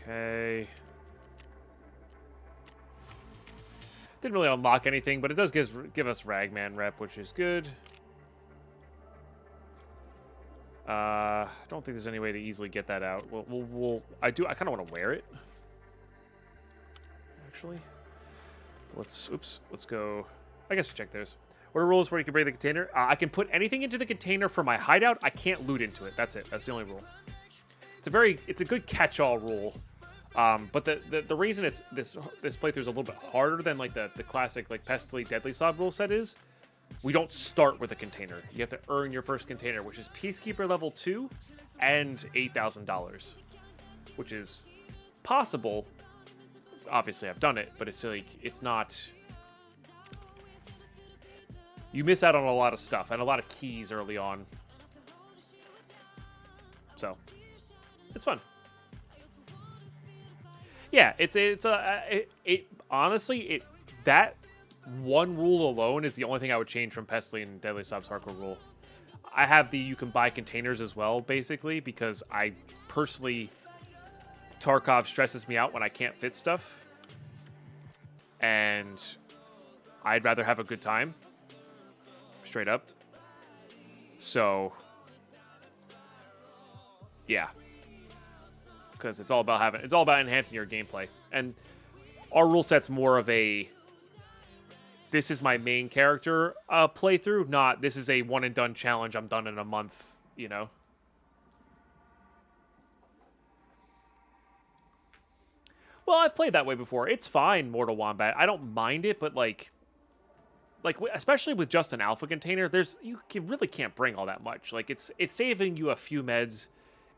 Okay. Didn't really unlock anything, but it does give us Ragman rep, which is good. I don't think there's any way to easily get that out. I kind of want to wear it. Actually. Let's go. I guess we check those. What are rules where you can break the container? I can put anything into the container for my hideout. I can't loot into it. That's it. That's the only rule. It's a good catch-all rule. But the reason this playthrough is a little bit harder than like the classic like Pestily Deadly Sob rule set is, we don't start with a container. You have to earn your first container, which is Peacekeeper level 2 and $8,000, which is possible. Obviously, I've done it, but it's like it's not. You miss out on a lot of stuff and a lot of keys early on, so it's fun. Yeah, honestly, that one rule alone is the only thing I would change from Pestily and Deadly Sob's hardcore rule. I have you can buy containers as well, basically, because I personally, Tarkov stresses me out when I can't fit stuff. And I'd rather have a good time. Straight up. So, Yeah. Because it's all about enhancing your gameplay. And our rule set's more of a, this is my main character playthrough, not this is a one and done challenge. I'm done in a month, you know. Well, I've played that way before. It's fine, Mortal Wombat. I don't mind it, but like especially with just an alpha container, really can't bring all that much. Like it's saving you a few meds,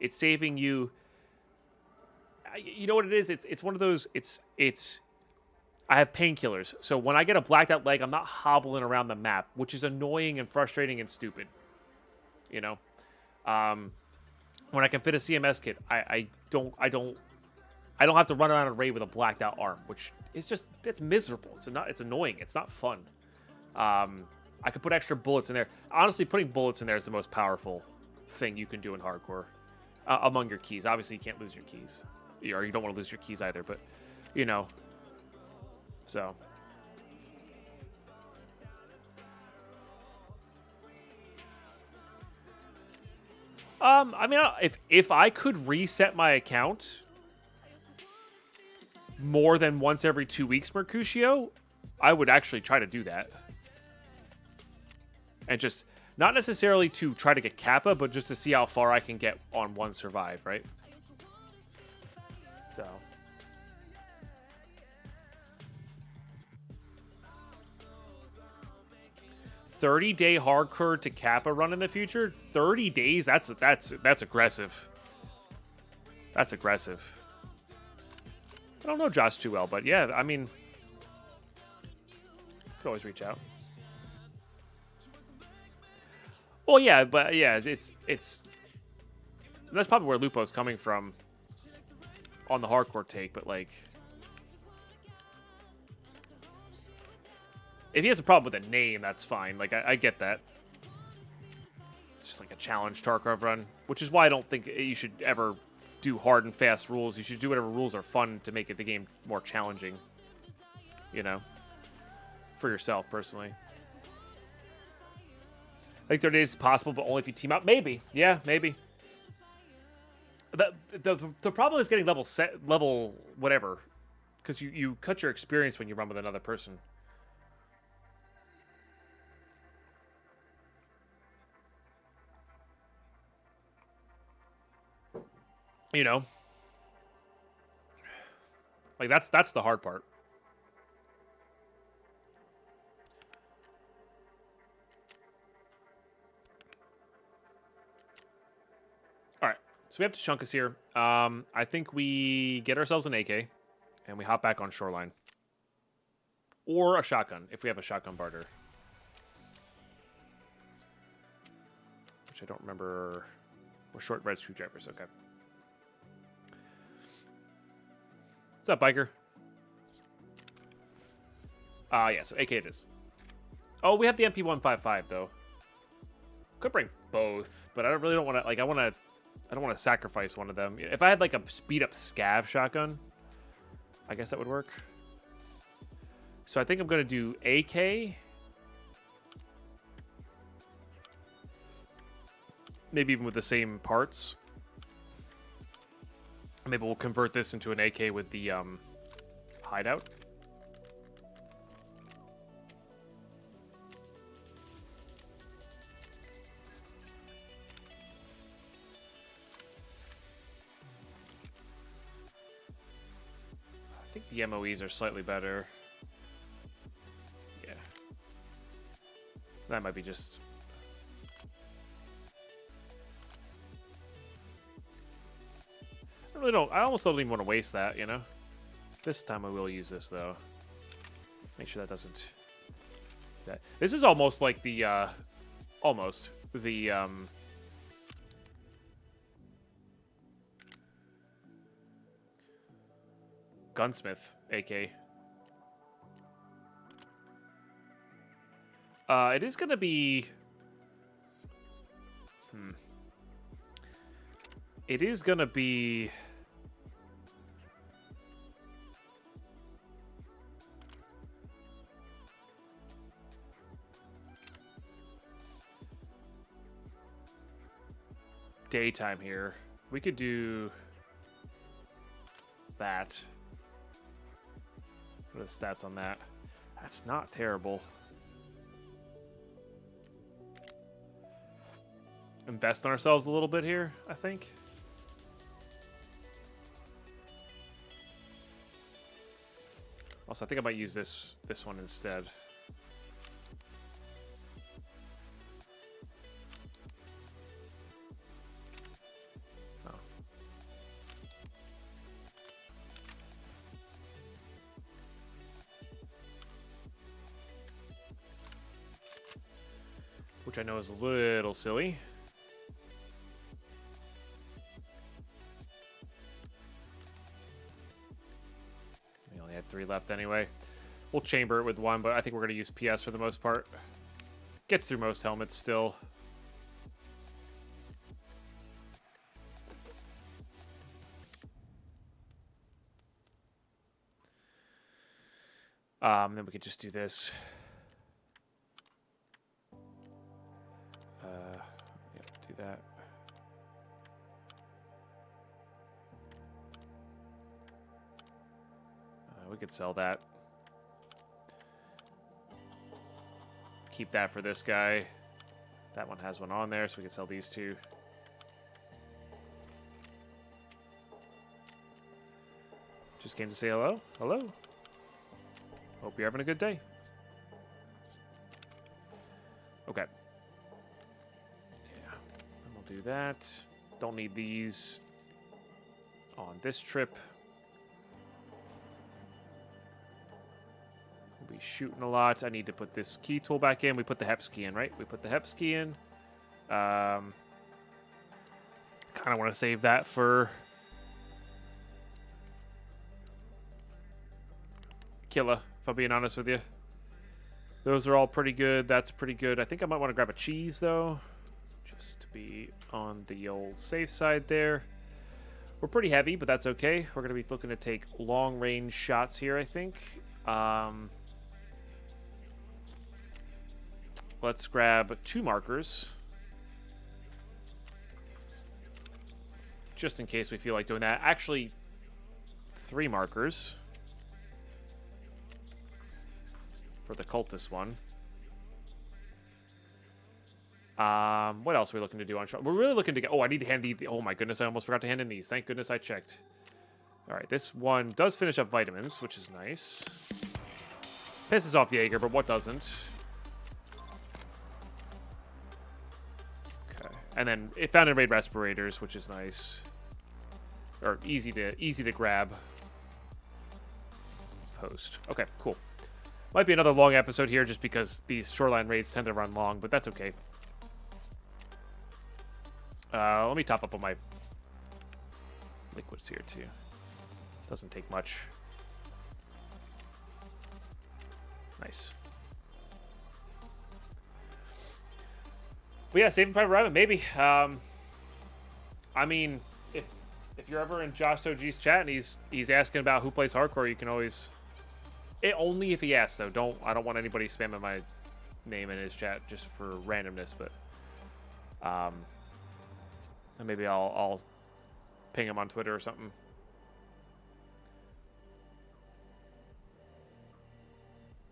it's saving you. You know what it is? It's one of those. It's. I have painkillers, so when I get a blacked out leg, I'm not hobbling around the map, which is annoying and frustrating and stupid. You know, when I can fit a CMS kit, I don't have to run around a raid with a blacked out arm, which is just, it's miserable. It's annoying. It's not fun. I could put extra bullets in there. Honestly, putting bullets in there is the most powerful thing you can do in hardcore among your keys. Obviously, you can't lose your keys, or you don't want to lose your keys either. But you know, so. I mean, if I could reset my account more than once every 2 weeks, Mercutio, I would actually try to do that. And just, not necessarily to try to get Kappa, but just to see how far I can get on one survive, right? So. $30-day hardcore to Kappa run in the future? 30 days? That's aggressive. That's aggressive. I don't know Josh too well, but yeah, I mean, could always reach out. Well, yeah, but yeah, it's that's probably where Lupo's coming from on the hardcore take, but like, if he has a problem with the name, that's fine. Like, I get that. It's just like a challenge Tarkov run, which is why I don't think you should ever do hard and fast rules. You should do whatever rules are fun to make the game more challenging. You know? For yourself, personally. Like 30 days is possible, but only if you team up. Maybe. Yeah, maybe. The problem is getting level whatever. Because you cut your experience when you run with another person. You know? Like, that's the hard part. Alright, so we have Tushunkas here. I think we get ourselves an AK, and we hop back on Shoreline. Or a shotgun, if we have a shotgun barter. Which I don't remember. We're short red screwdrivers, okay. What's up, biker? Yeah, so AK it is. Oh, we have the MP155 though. Could bring both, but I really don't want to. Like, I don't want to sacrifice one of them. If I had like a speed up scav shotgun, I guess that would work. So I think I'm gonna do AK. Maybe even with the same parts. Maybe we'll convert this into an AK with the hideout. I think the MOEs are slightly better. Yeah. That might be just... I almost don't even want to waste that, you know? This time I will use this, though. Make sure that doesn't... This is almost like the, Gunsmith, AK. It is gonna be... It is gonna be... daytime here. We could do that. What are the stats on that? That's not terrible. Invest in ourselves a little bit here, I think. Also, I think I might use this one instead. Oh. Which I know is a little silly. We only had 3 left anyway. We'll chamber it with 1, but I think we're going to use PS for the most part. Gets through most helmets still. Then we could just do this. Yep, do that. We could sell that. Keep that for this guy. That one has one on there, so we can sell these 2. Just came to say hello. Hello. Hope you're having a good day. Okay. Yeah. And we'll do that. Don't need these on this trip. We'll be shooting a lot. I need to put this key tool back in. We put the Heps key in, right? We put the Heps key in. Kind of want to save that for Killa, if I'm being honest with you. Those are all pretty good. That's pretty good. I think I might want to grab a cheese, though, just to be on the old safe side there. We're pretty heavy, but that's okay. We're going to be looking to take long-range shots here, I think. Let's grab 2 markers, just in case we feel like doing that. Actually, 3 markers for the cultist one. What else are we looking to do on shot? We're really looking to get... Oh, I need to hand the... Oh my goodness, I almost forgot to hand in these. Thank goodness I checked. All right, this one does finish up vitamins, which is nice. Pisses off Jaeger, but what doesn't? Okay. And then it found and made respirators, which is nice. Or easy to grab. Post. Okay, cool. Might be another long episode here just because these shoreline raids tend to run long, but that's okay. Let me top up on my liquids here too. Doesn't take much. Nice. But yeah, Saving Private Ryan, maybe. I mean, if you're ever in Josh OG's chat and he's asking about who plays hardcore, you can always... only if he asks, though. I don't want anybody spamming my name in his chat just for randomness, but and maybe I'll ping him on Twitter or something.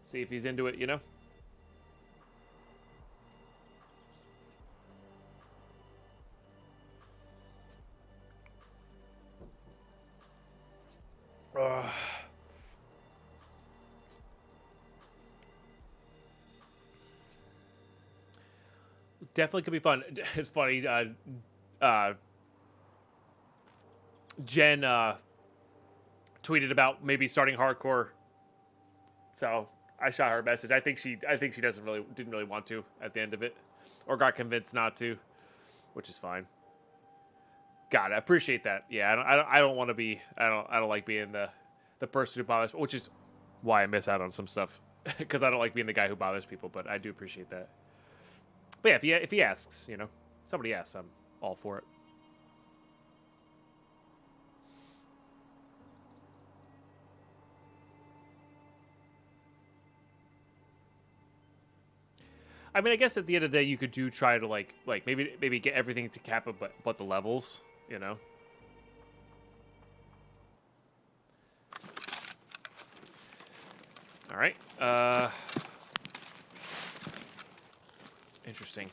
See if he's into it, you know? Definitely could be fun. It's funny. Jen tweeted about maybe starting hardcore, so I shot her a message. I think she didn't really want to at the end of it, or got convinced not to, which is fine. God, I appreciate that. Yeah, I don't want to be. I don't like being the person who bothers, which is why I miss out on some stuff because I don't like being the guy who bothers people. But I do appreciate that. But yeah, if he asks, you know, somebody asks, I'm all for it. I mean, I guess at the end of the day, you could try to like maybe get everything to Kappa, but the levels, you know. All right. Interesting.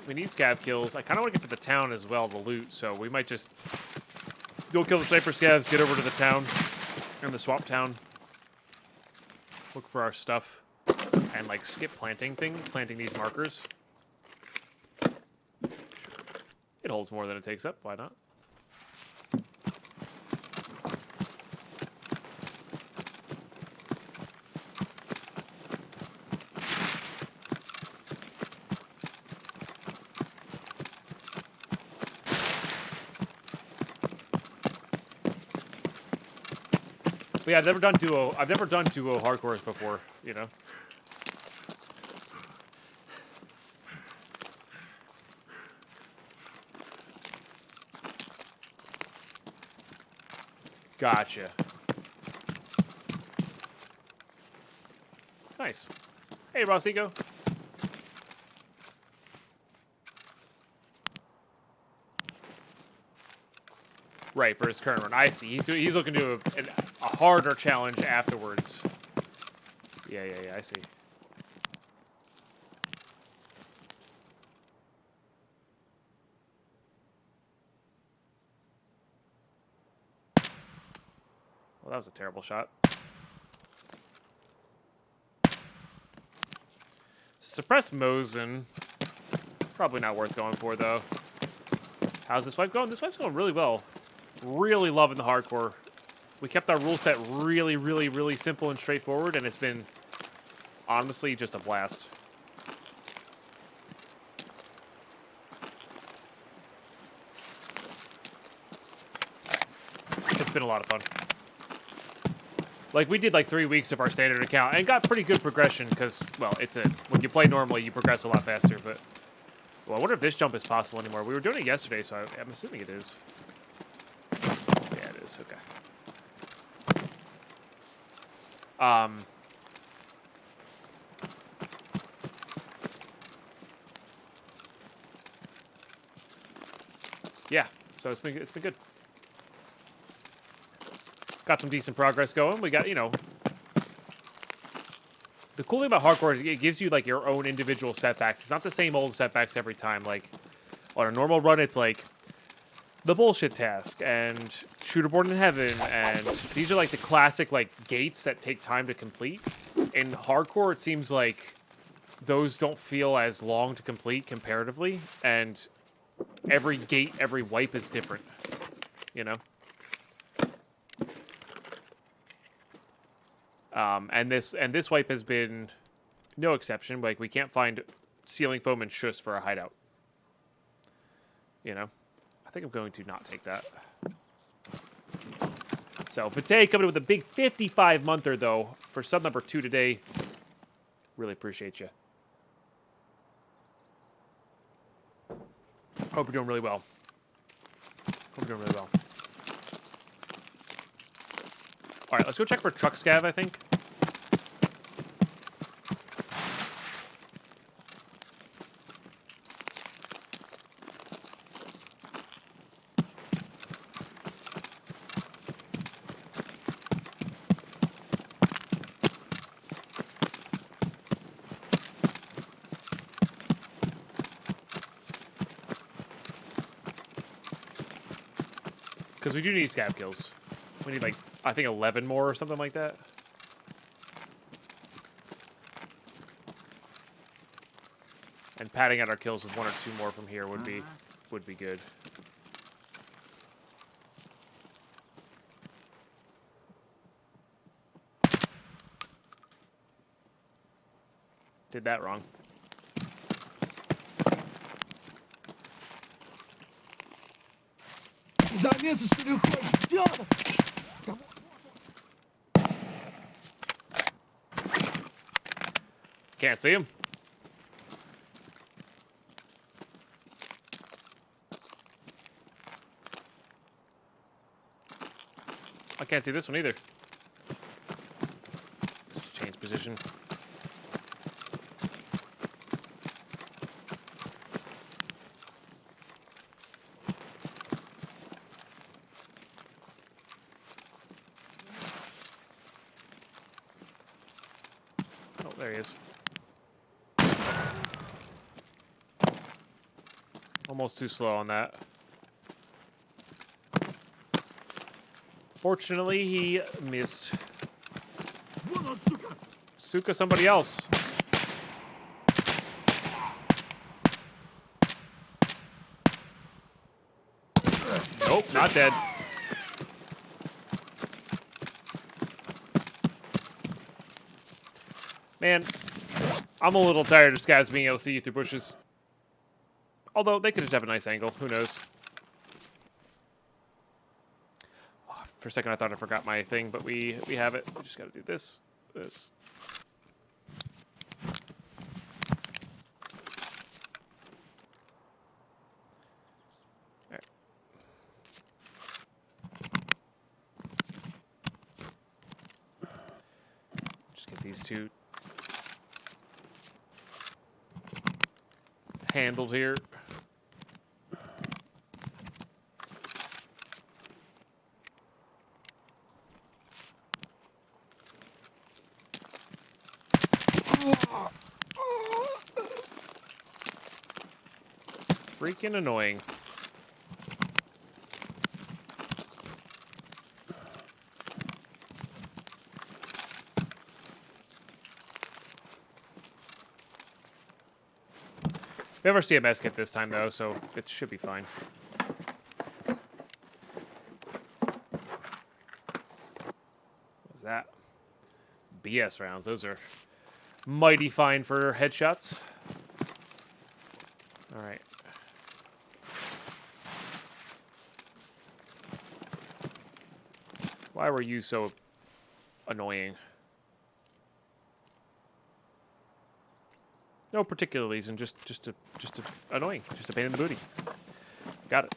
We need scav kills. I kind of want to get to the town as well to loot, so we might just go kill the sniper scavs, get over to the town, and the swap town, look for our stuff, and like skip planting these markers. Sure. It holds more than it takes up. Why not? But yeah, I've never done duo hardcores before, you know. Gotcha. Nice. Hey, Rossico. Right, for his current run. I see. He's looking to do a harder challenge afterwards. Yeah, I see. Well, that was a terrible shot. Suppress Mosin. Probably not worth going for, though. How's this wipe going? This wipe's going really well. Really loving the hardcore. We kept our rule set really, really, really simple and straightforward, and it's been, honestly, just a blast. It's been a lot of fun. Like, we did like 3 weeks of our standard account and got pretty good progression because, well, when you play normally, you progress a lot faster, but... Well, I wonder if this jump is possible anymore. We were doing it yesterday, so I'm assuming it is. Yeah, it is. Okay. Yeah, so it's been good. Got some decent progress going. We got, you know, the cool thing about hardcore is it gives you like your own individual setbacks. It's not the same old setbacks every time. Like on a normal run, it's like the bullshit task and shooterborn in heaven, and these are like the classic like gates that take time to complete. In hardcore, it seems like those don't feel as long to complete comparatively, and every gate, every wipe is different, you know? And this wipe has been no exception. Like, we can't find ceiling foam and shush for a hideout. You know? I think I'm going to not take that. So, Pate coming in with a big 55-monther, though, for sub number 2 today. Really appreciate you. Hope you're doing really well. Hope you're doing really well. All right, let's go check for truck scav, I think. Because we do need scav kills. We need, like, I think 11 more or something like that. And padding out our kills with 1 or 2 more from here would be good. Did that wrong. Can't see him. I can't see this one either. Just change position. there he is. Almost too slow on that. Fortunately, he missed. Suka somebody else. Nope, not dead. Man, I'm a little tired of scavs being able to see you through bushes. Although, they could just have a nice angle. Who knows? Oh, for a second, I thought I forgot my thing, but we have it. We just got to do this. This. All right. Just get these two handled here. Freaking annoying. We have our CMS kit this time, though, so it should be fine. What was that? BS rounds. Those are mighty fine for headshots. All right. Why were you so annoying? No particular reason, just annoying, just a pain in the booty. Got it.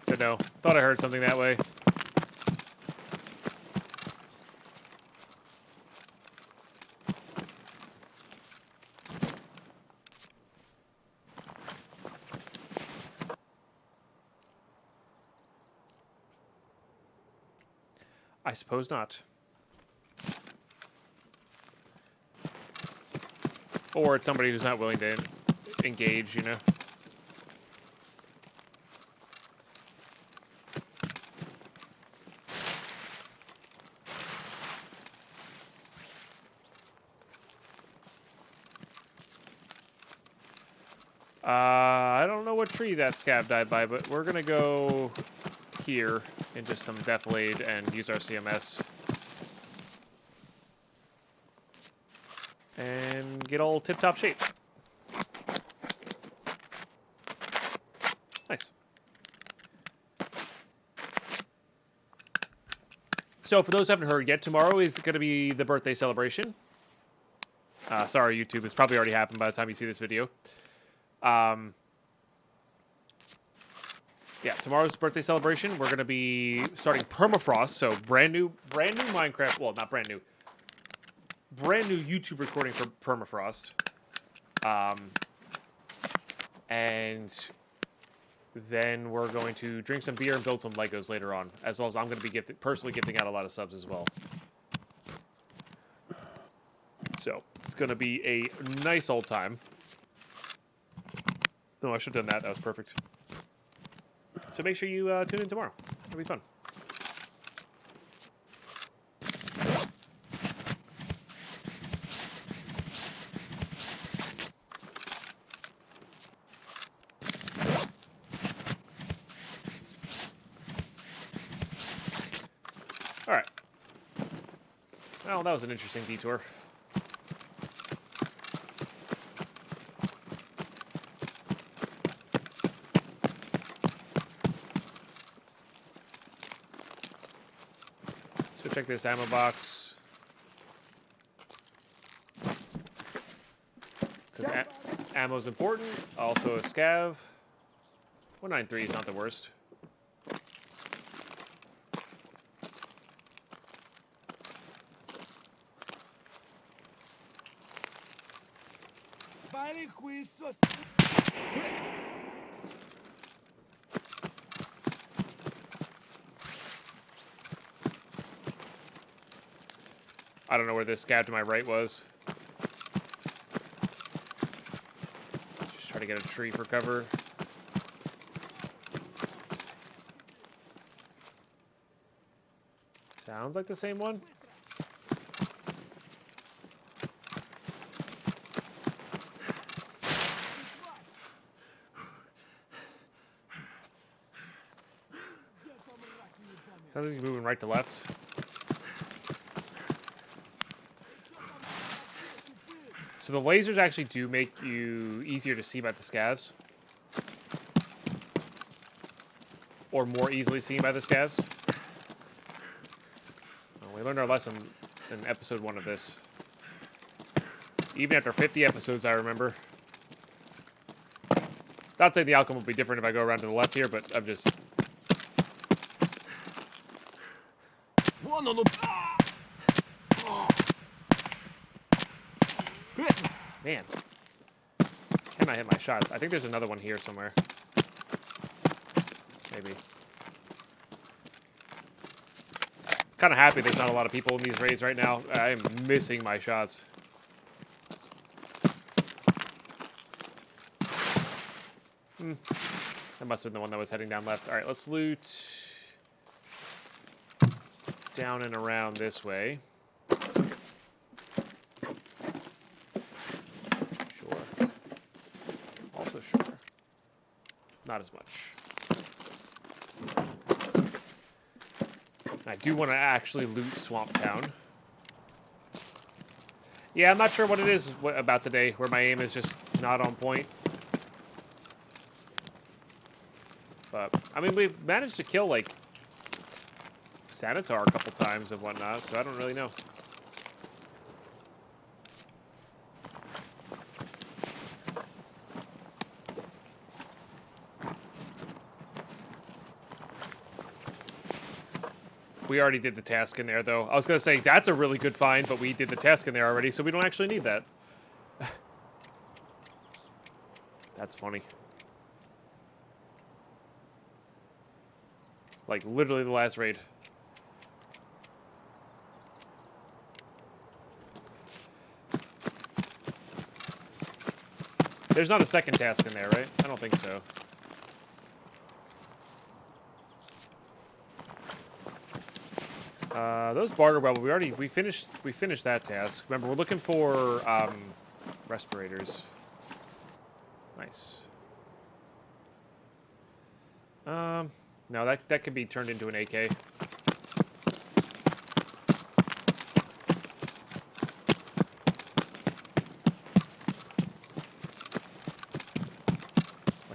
Don't know. Thought I heard something that way. I suppose not. Or it's somebody who's not willing to engage, you know? I don't know what tree that scav died by, but we're gonna go here into some death blade and use our CMS. And get all tip-top shape. Nice. So for those who haven't heard yet, tomorrow is going to be the birthday celebration. Sorry, YouTube. It's probably already happened by the time you see this video. Yeah, tomorrow's birthday celebration. We're going to be starting permafrost, so brand new Minecraft. Well, not brand new. Brand new YouTube recording for permafrost. And then we're going to drink some beer and build some Legos later on, as well as I'm going to be personally gifting out a lot of subs as well. So it's going to be a nice old time. No, I should have done that. That was perfect. So make sure you tune in tomorrow. It'll be fun. All right. Well, that was an interesting detour. Let's go check this ammo box. Because ammo's important. Also a scav. 193 is not the worst. I don't know where this scav to my right was. Just try to get a tree for cover. Sounds like the same one. Sounds like he's moving right to left. So the lasers actually do make you easier to see by the scavs. Or more easily seen by the scavs. Well, we learned our lesson in episode 1 of this. Even after 50 episodes, I remember. Not saying the outcome will be different if I go around to the left here, but I'm just... Man. Can I hit my shots? I think there's another one here somewhere. Maybe. Kind of happy there's not a lot of people in these raids right now. I am missing my shots. That must have been the one that was heading down left. All right, let's loot down and around this way. Sure. Also sure. Not as much. I do want to actually loot Swamp Town. Yeah, I'm not sure what it is about today, where my aim is just not on point. But, I mean, we've managed to kill, like, Sanitar a couple times and whatnot, so I don't really know. We already did the task in there, though. I was going to say, that's a really good find, but we did the task in there already, so we don't actually need that. That's funny. Like, literally the last raid. There's not a second task in there, right? I don't think so. Those barter well, we finished that task. Remember, we're looking for respirators. Nice. No, that could be turned into an AK. How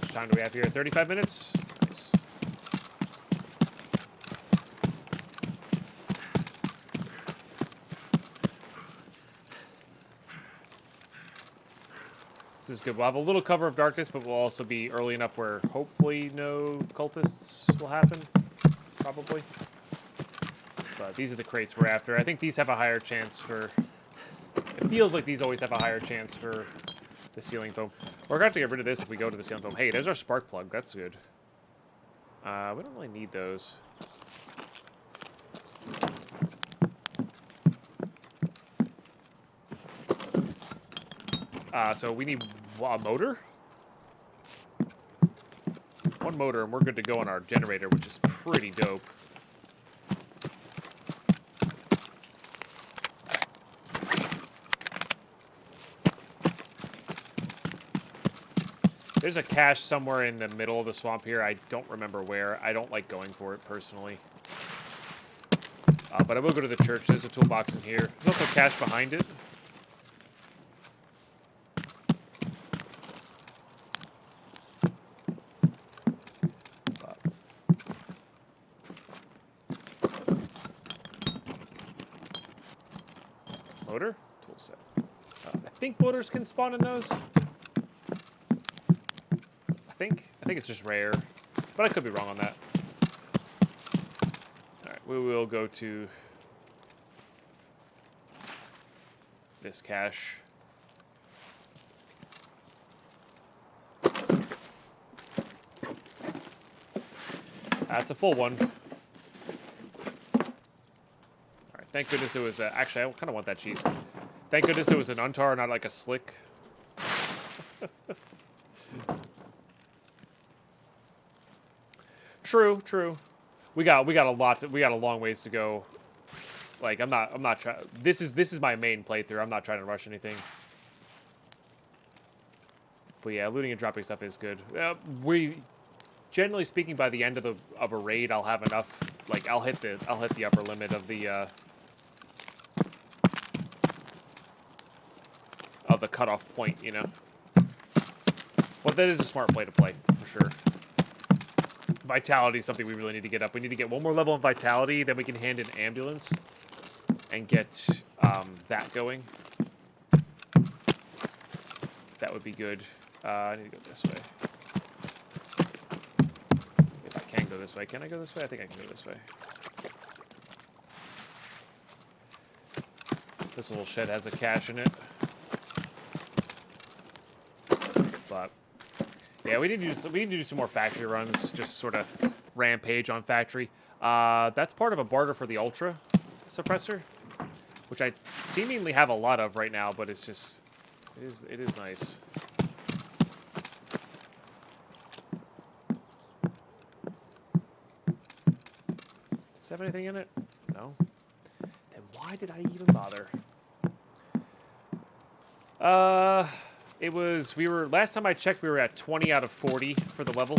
much time do we have here? 35 minutes? Nice. This is good. We'll have a little cover of darkness, but we'll also be early enough where hopefully no cultists will happen. Probably. But these are the crates we're after. I think these have a higher chance for... It feels like these always have a higher chance for the ceiling foam. We're going to have to get rid of this if we go to the ceiling foam. Hey, there's our spark plug. That's good. We don't really need those. So we need a motor? One motor, and we're good to go on our generator, which is pretty dope. There's a cache somewhere in the middle of the swamp here. I don't remember where. I don't like going for it, personally. But I will go to the church. There's a toolbox in here. There's also cash behind it. Motor? Tool set. I think motors can spawn in those. I think it's just rare. But I could be wrong on that. Alright, we will go to this cache. That's a full one. Alright, thank goodness it was... actually, I kind of want that cheese. Thank goodness it was an untar, not like a slick. True, true. We got a long ways to go. Like I'm not trying. This is my main playthrough. I'm not trying to rush anything. But yeah, looting and dropping stuff is good. Generally speaking, by the end of a raid, I'll have enough. Like I'll hit the upper limit of the cutoff point. You know. Well, that is a smart play to play for sure. Vitality is something we really need to get up. We need to get one more level in vitality, then we can hand in ambulance and get that going. That would be good. I need to go this way. If I can go this way. Can I go this way? I think I can go this way. This little shed has a cache in it. But yeah, we need to do some more factory runs. Just sort of rampage on factory. That's part of a barter for the Ultra suppressor, which I seemingly have a lot of right now. But it's just it is nice. Does it have anything in it? No. Then why did I even bother? It was, last time I checked, we were at 20 out of 40 for the level.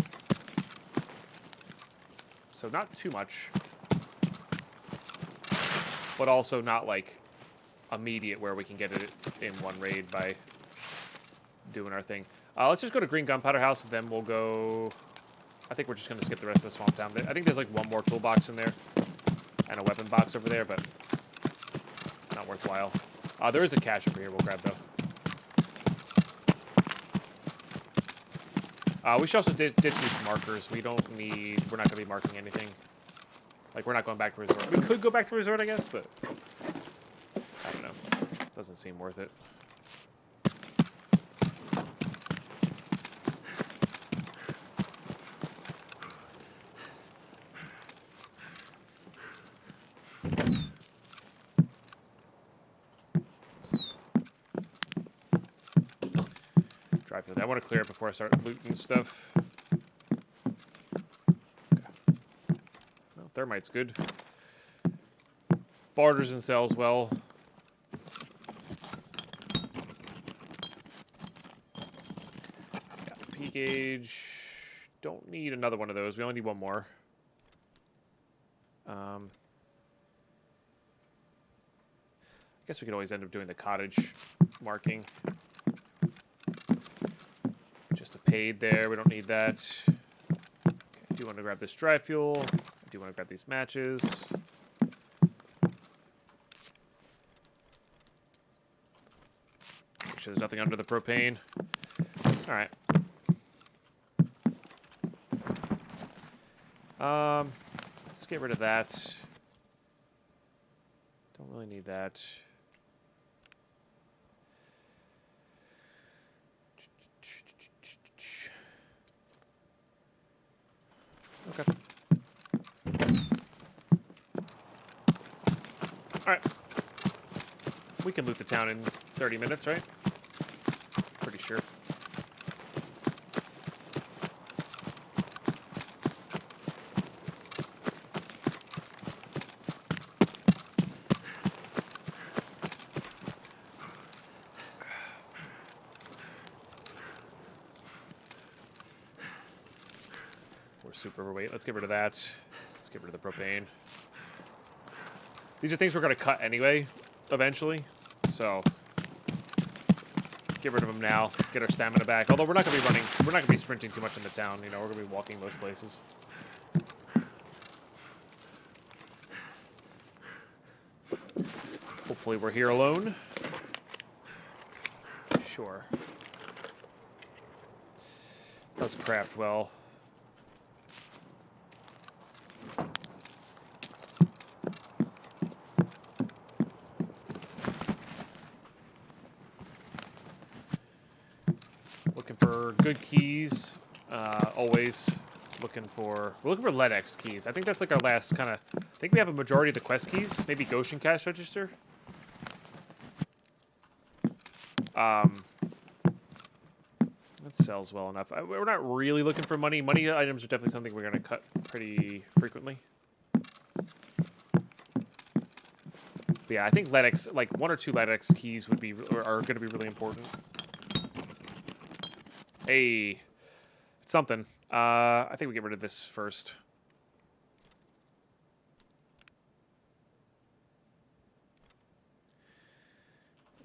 So not too much. But also not like immediate where we can get it in one raid by doing our thing. Let's just go to Green Gunpowder House and then we'll go, I think we're just going to skip the rest of the Swamp Town. I think there's like one more toolbox in there and a weapon box over there, but not worthwhile. There is a cache over here we'll grab though. We should also ditch these markers. We're not going to be marking anything. Like, we're not going back to Resort. We could go back to Resort, I guess, but I don't know. Doesn't seem worth it. I want to clear it before I start looting stuff. Okay. Well, thermite's good. Barters and sells well. Got the P gauge. Don't need another one of those. We only need one more. I guess we could always end up doing the cottage marking. Just a paid there. We don't need that. Okay, I do want to grab this dry fuel. I do want to grab these matches. Make sure there's nothing under the propane. All right. Let's get rid of that. Don't really need that. Okay. Alright. We can loot the town in 30 minutes, right? Pretty sure. Super overweight. Let's get rid of that. Let's get rid of the propane. These are things we're going to cut anyway, eventually. So, get rid of them now. Get our stamina back. Although we're not going to be running. We're not going to be sprinting too much in the town. You know, we're going to be walking most places. Hopefully we're here alone. Sure. Does craft well. Looking for good keys. Always we're looking for LEDX keys. I think that's like our last kind of. I think we have a majority of the quest keys. Maybe Goshen Cash Register. That sells well enough. We're not really looking for money. Money items are definitely something we're going to cut pretty frequently. But yeah, I think LEDX, like 1 or 2 LEDX keys are going to be really important. Hey, it's something. I think we get rid of this first.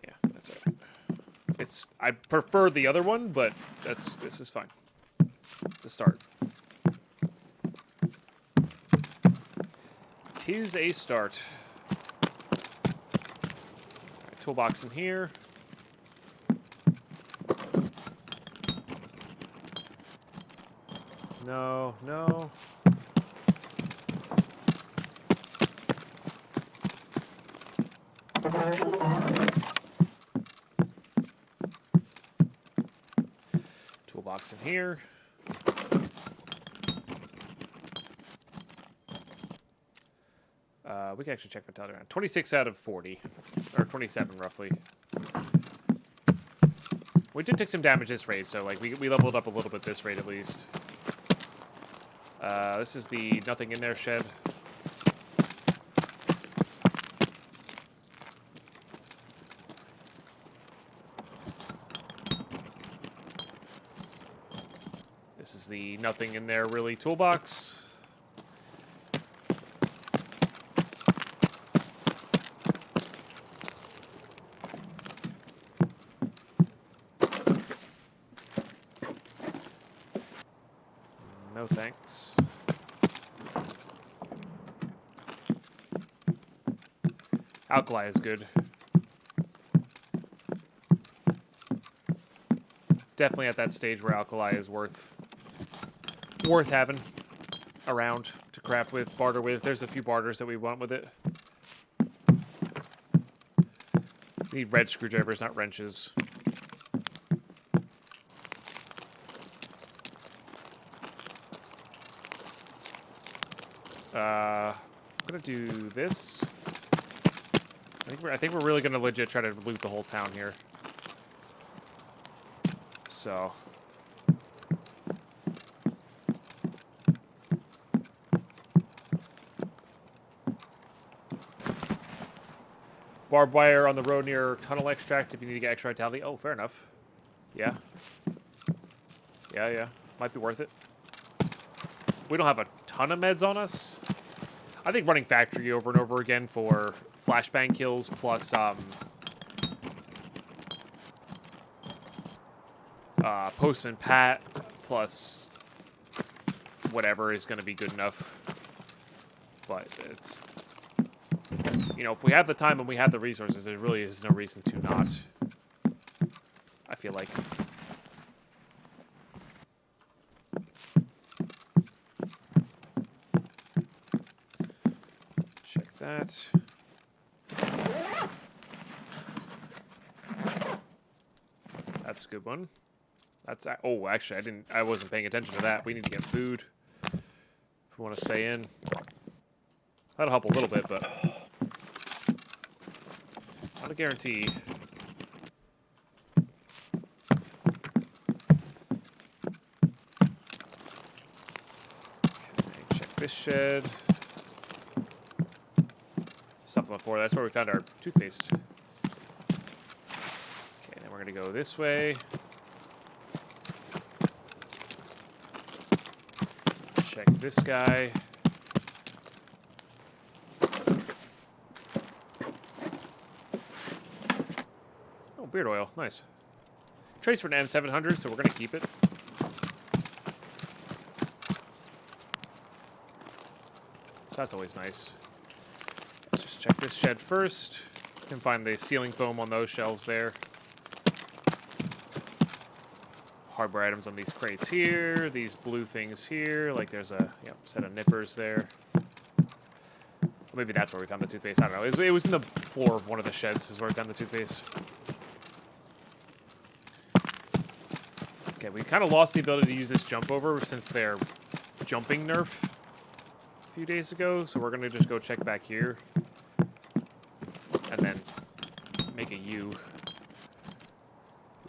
Yeah, that's it. I prefer the other one, but this is fine. It's a start. 'Tis a start. Right, toolbox in here. No, no. Toolbox in here. We can actually check the Telegram. 26 out of 40. Or 27, roughly. We did take some damage this raid, so like we leveled up a little bit this raid at least. This is the nothing in there shed. This is the nothing in there really toolbox. No thanks. Alkali is good. Definitely at that stage where alkali is worth having around to craft with, barter with. There's a few barters that we want with it. We need red screwdrivers, not wrenches. I'm gonna do this. I think we're really gonna legit try to loot the whole town here. So. Barbed wire on the road near tunnel extract if you need to get extra vitality. Oh, fair enough. Yeah. Yeah. Might be worth it. We don't have a ton of meds on us. I think running factory over and over again for flashbang kills plus Postman Pat plus whatever is going to be good enough. But it's, you know, if we have the time and we have the resources, there really is no reason to not. I feel like. Check that. That's a good one. That's, oh, actually, I wasn't paying attention to that. We need to get food if we want to stay in. That'll help a little bit, but not a guarantee. Okay, check this shed. Stuff on the floor. That's where we found our toothpaste. Okay, then we're gonna go this way. Check this guy. beard oil. Nice. Trace for an M700, so we're going to keep it. So that's always nice. Let's just check this shed first. Can find the ceiling foam on those shelves there. Hardware items on these crates here. These blue things here. Like there's a set of nippers there. Maybe that's where we found the toothpaste. I don't know. It was in the floor of one of the sheds is where we found the toothpaste. Okay, we kind of lost the ability to use this jump over since their jumping nerf a few days ago. So we're going to just go check back here. And then make a U.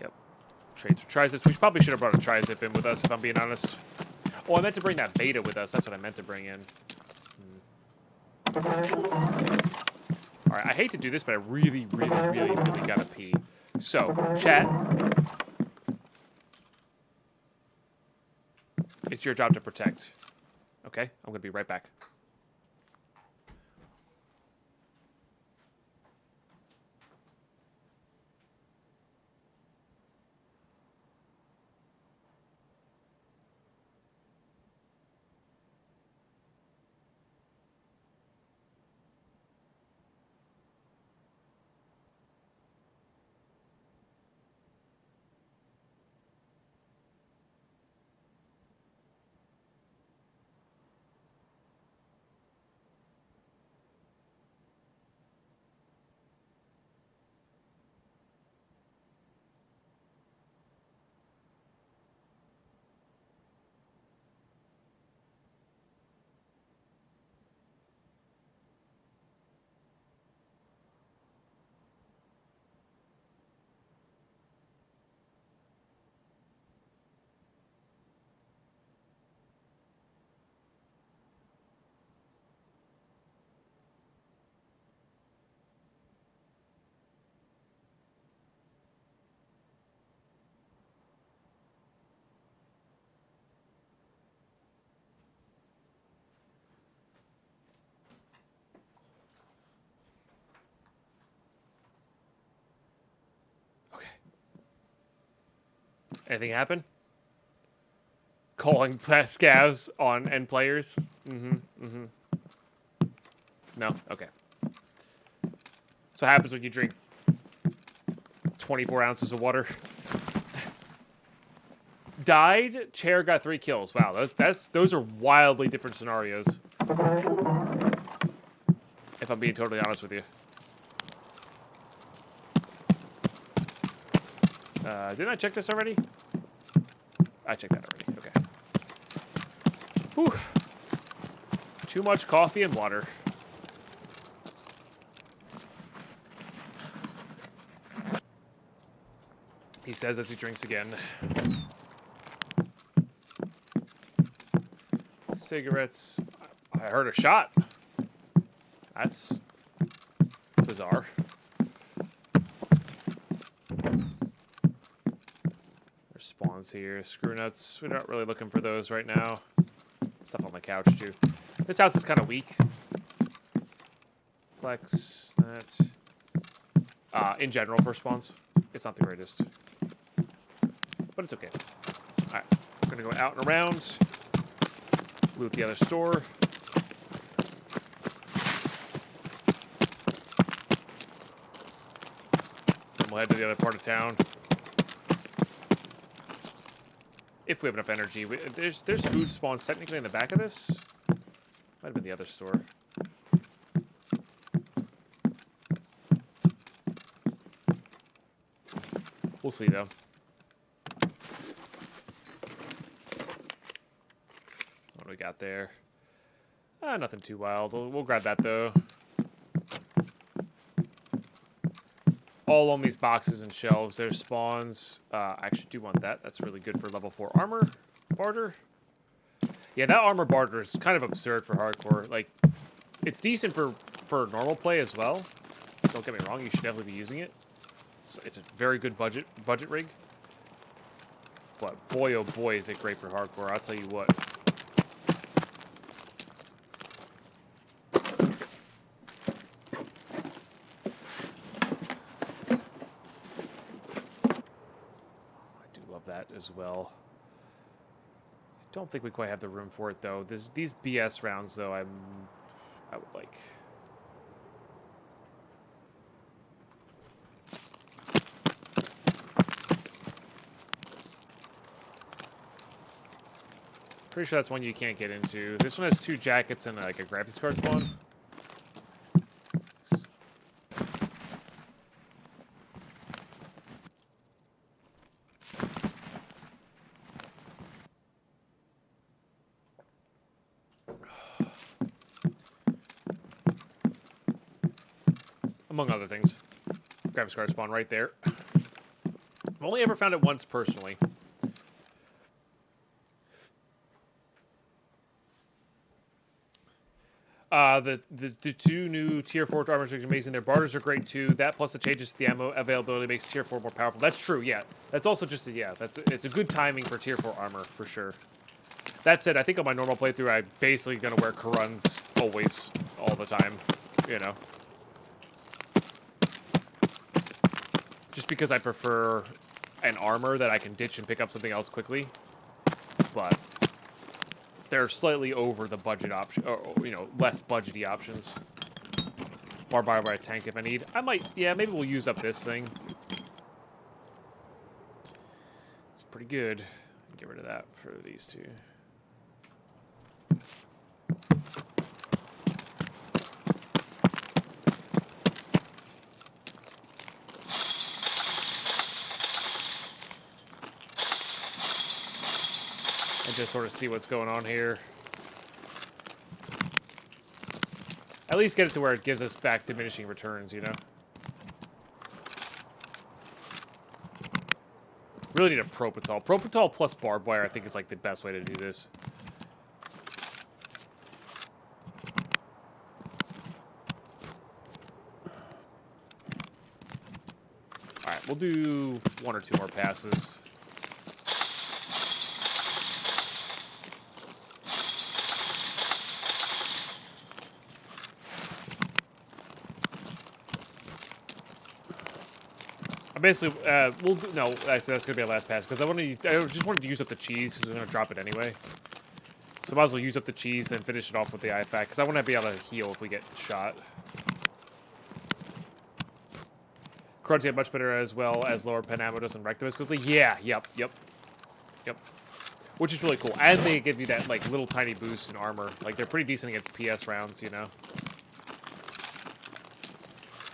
Yep. Trades for tri-zips. We probably should have brought a tri-zip in with us, if I'm being honest. Oh, I meant to bring that beta with us. That's what I meant to bring in. Alright, I hate to do this, but I really gotta pee. So, chat. It's your job to protect. Okay? I'm gonna be right back. Anything happen? Calling scavs on end players? No? Okay. So what happens when you drink 24 ounces of water? Died, chair got 3 kills. Wow, those are wildly different scenarios. If I'm being totally honest with you. Didn't I check this already? I checked that already. Okay. Whew. Too much coffee and water. He says as he drinks again. Cigarettes. I heard a shot. That's bizarre. Spawns here. Screw nuts. We're not really looking for those right now. Stuff on the couch, too. This house is kind of weak. Flex. That. In general, for spawns, it's not the greatest. But it's okay. Alright. We're going to go out and around. Loot the other store. Then we'll head to the other part of town. If we have enough energy. There's food spawns technically in the back of this. Might have been the other store. We'll see, though. What do we got there? Nothing too wild. We'll grab that, though. All on these boxes and shelves. There's spawns. I actually do want that. That's really good for level 4 armor barter. Yeah, that armor barter is kind of absurd for hardcore. Like, it's decent for normal play as well. Don't get me wrong. You should definitely be using it. It's a very good budget rig. But boy, oh boy, is it great for hardcore. I'll tell you what. as well. Don't think we quite have the room for it though. These BS rounds though, I would like. Pretty sure that's one you can't get into. This one has 2 jackets and like a graphics card spawn. Among other things. Graphics card spawn right there. I've only ever found it once personally. The 2 new tier 4 armors are amazing. Their barters are great too. That plus the changes to the ammo availability makes tier 4 more powerful. That's true, yeah. That's also just it's a good timing for tier 4 armor for sure. That said, I think on my normal playthrough I'm basically gonna wear Karuns always, all the time, you know. Just because I prefer an armor that I can ditch and pick up something else quickly. But they're slightly over the budget option, or, you know, less budgety options. Barbed wire tank if I need. I might, yeah, maybe we'll use up this thing. It's pretty good. Get rid of that for these 2. And just sort of see what's going on here. At least get it to where it gives us back diminishing returns, you know? Really need a Propital. Propital plus barbed wire, I think, is like the best way to do this. Alright, we'll do 1 or 2 more passes. Basically, we'll do, no. Actually, that's gonna be our last pass because I just wanted to use up the cheese because we're gonna drop it anyway. So might as well use up the cheese and finish it off with the IFAC because I want to be able to heal if we get shot. Cards get much better as well as lower pen ammo doesn't wreck them as quickly. Yeah, yep. Which is really cool, and they give you that like little tiny boost in armor. Like they're pretty decent against PS rounds, you know.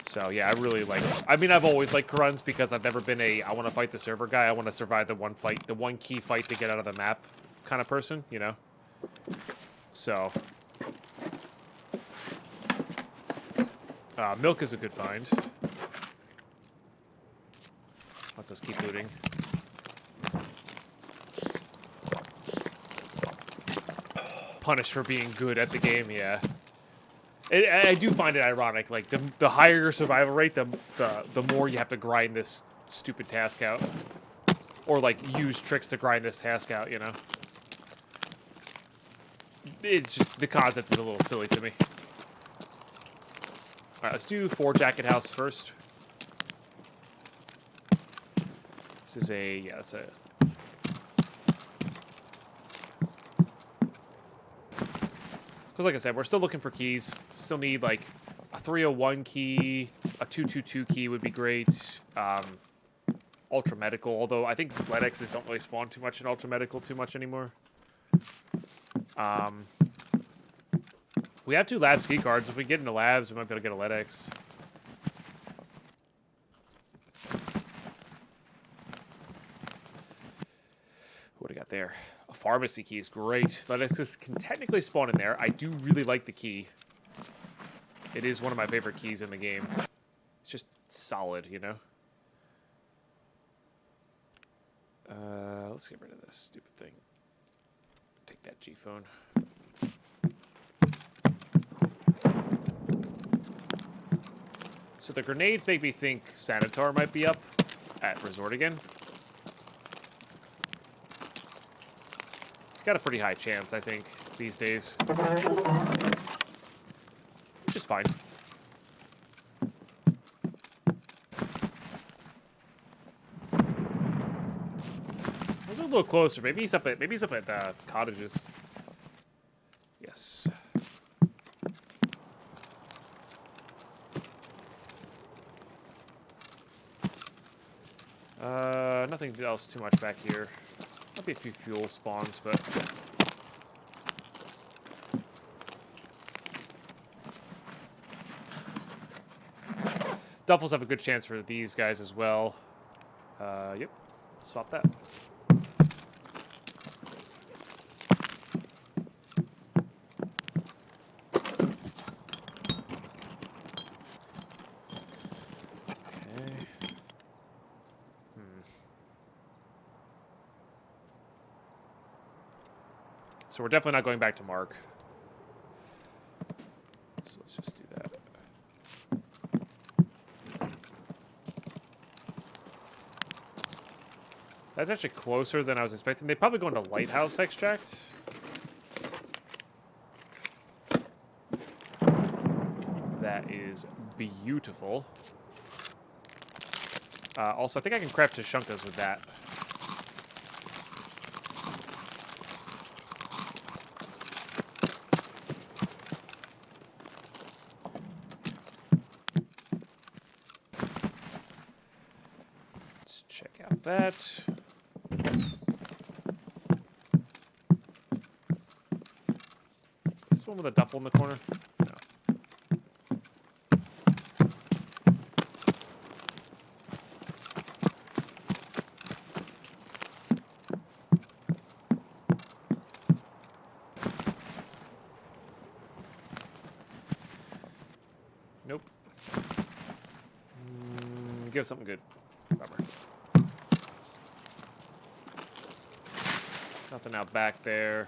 So, yeah, I really like it. I mean, I've always liked Karuns because I've never been I want to fight the server guy. I want to survive the one key fight to get out of the map kind of person, you know? So. Milk is a good find. Let's just keep looting. Punished for being good at the game, yeah. I do find it ironic. Like the higher your survival rate, the more you have to grind this stupid task out, or like use tricks to grind this task out. You know, it's just the concept is a little silly to me. All right, let's do 4 jacket house first. This is that's a. Because like I said, we're still looking for keys. Still need like a 301 key, a 222 key would be great. Ultra medical, although I think LEDXs don't really spawn too much in ultra medical anymore. We have 2 labs key cards. If we get into labs, we might be able to get a LEDX. What do we got there? A pharmacy key is great. LEDXs can technically spawn in there. I do really like the key. It is one of my favorite keys in the game. It's just solid, you know? Let's get rid of this stupid thing. Take that G-phone. So the grenades make me think Sanitar might be up at Resort again. He's got a pretty high chance, I think, these days. Which is fine. little closer. Maybe he's up at cottages. Yes. Nothing else too much back here. Might be a few fuel spawns, but duffels have a good chance for these guys as well. Yep. Swap that. So we're definitely not going back to Mark. So let's just do that. That's actually closer than I was expecting. They probably go into Lighthouse Extract. That is beautiful. Also, I think I can craft Tushunkas with that. Check out that. Is this one with a duffel in the corner? No. Nope. Give us something good. Bummer. Nothing out back there.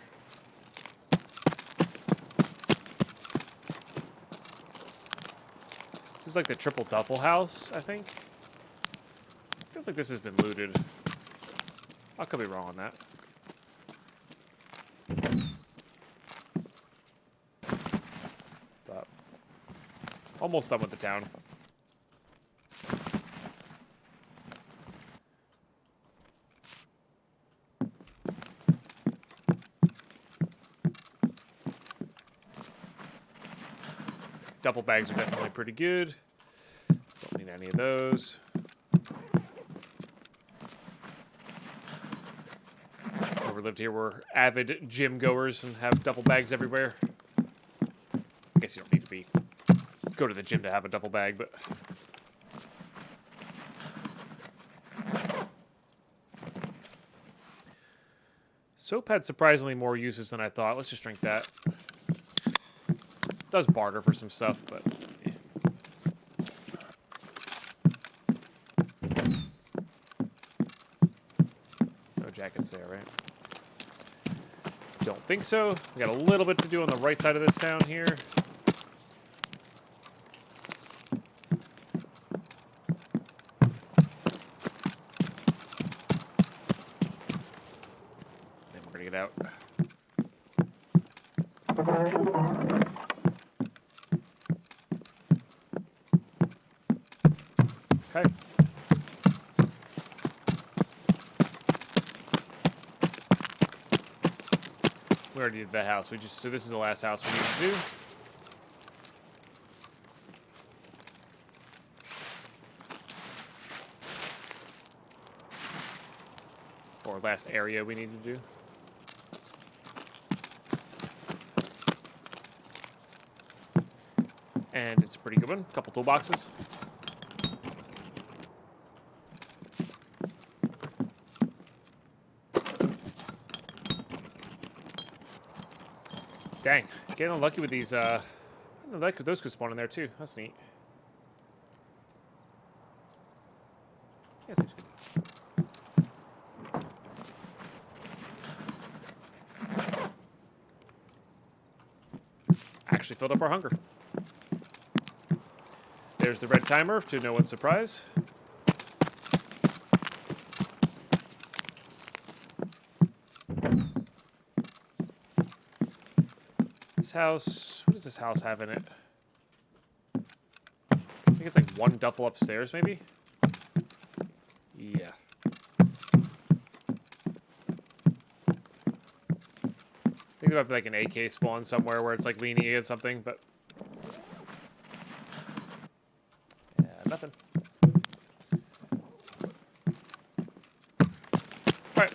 This is like the triple duffel house, I think. Feels like this has been looted. I could be wrong on that. But almost done with the town. Duffel bags are definitely pretty good. Don't need any of those. Whoever lived here were avid gym goers and have duffel bags everywhere. I guess you don't need to go to the gym to have a duffel bag, but soap had surprisingly more uses than I thought. Let's just drink that. Does barter for some stuff, but yeah. No jackets there, right? Don't think so. We got a little bit to do on the right side of this town here. Then we're gonna get out. Okay. We already did that house. So this is the last house we need to do. Or last area we need to do. And it's a pretty good one. A couple toolboxes. Dang, getting unlucky with these, I don't know, those could spawn in there too. That's neat. Yeah, seems good. Actually filled up our hunger. There's the red timer to no one's surprise. This house, what does this house have in it? I think it's like one duffel upstairs, maybe? Yeah. think there might be like an AK spawn somewhere where it's like leaning against something, but yeah, nothing. All right.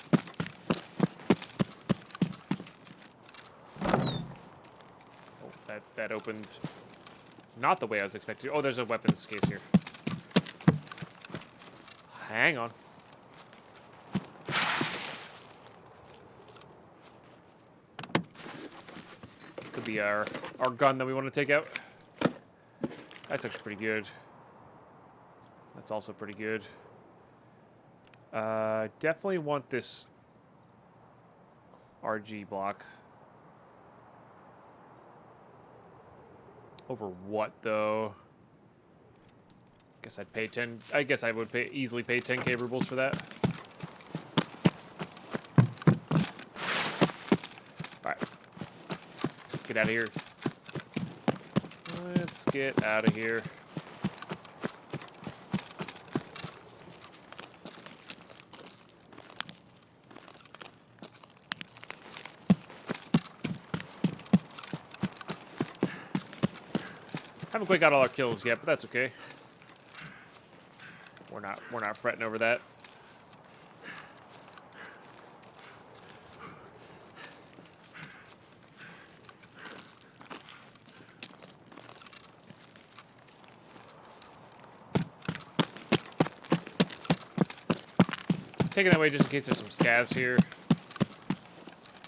Oh, that opened not the way I was expecting. Oh, there's a weapons case here. Hang on. Could be our gun that we want to take out. That's actually pretty good. That's also pretty good. Definitely want this RG block. Over what though? Guess I'd pay 10. I guess I would easily pay 10k rubles for that. All right. Let's get out of here. Let's get out of here. Haven't quite got all our kills yet, but that's okay. We're not fretting over that. Taking that way just in case there's some scavs here.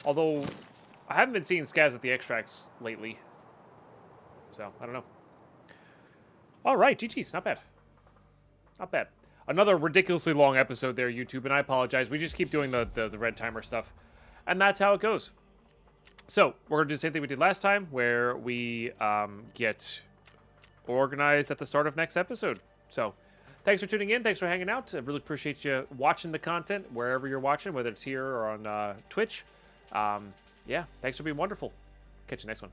Although I haven't been seeing scavs at the extracts lately. So, I don't know. All right, GG's, not bad. Not bad. Another ridiculously long episode there, YouTube, and I apologize. We just keep doing the red timer stuff, and that's how it goes. So, we're going to do the same thing we did last time, where we get organized at the start of next episode. So, thanks for tuning in. Thanks for hanging out. I really appreciate you watching the content, wherever you're watching, whether it's here or on Twitch. Yeah, thanks for being wonderful. Catch you next one.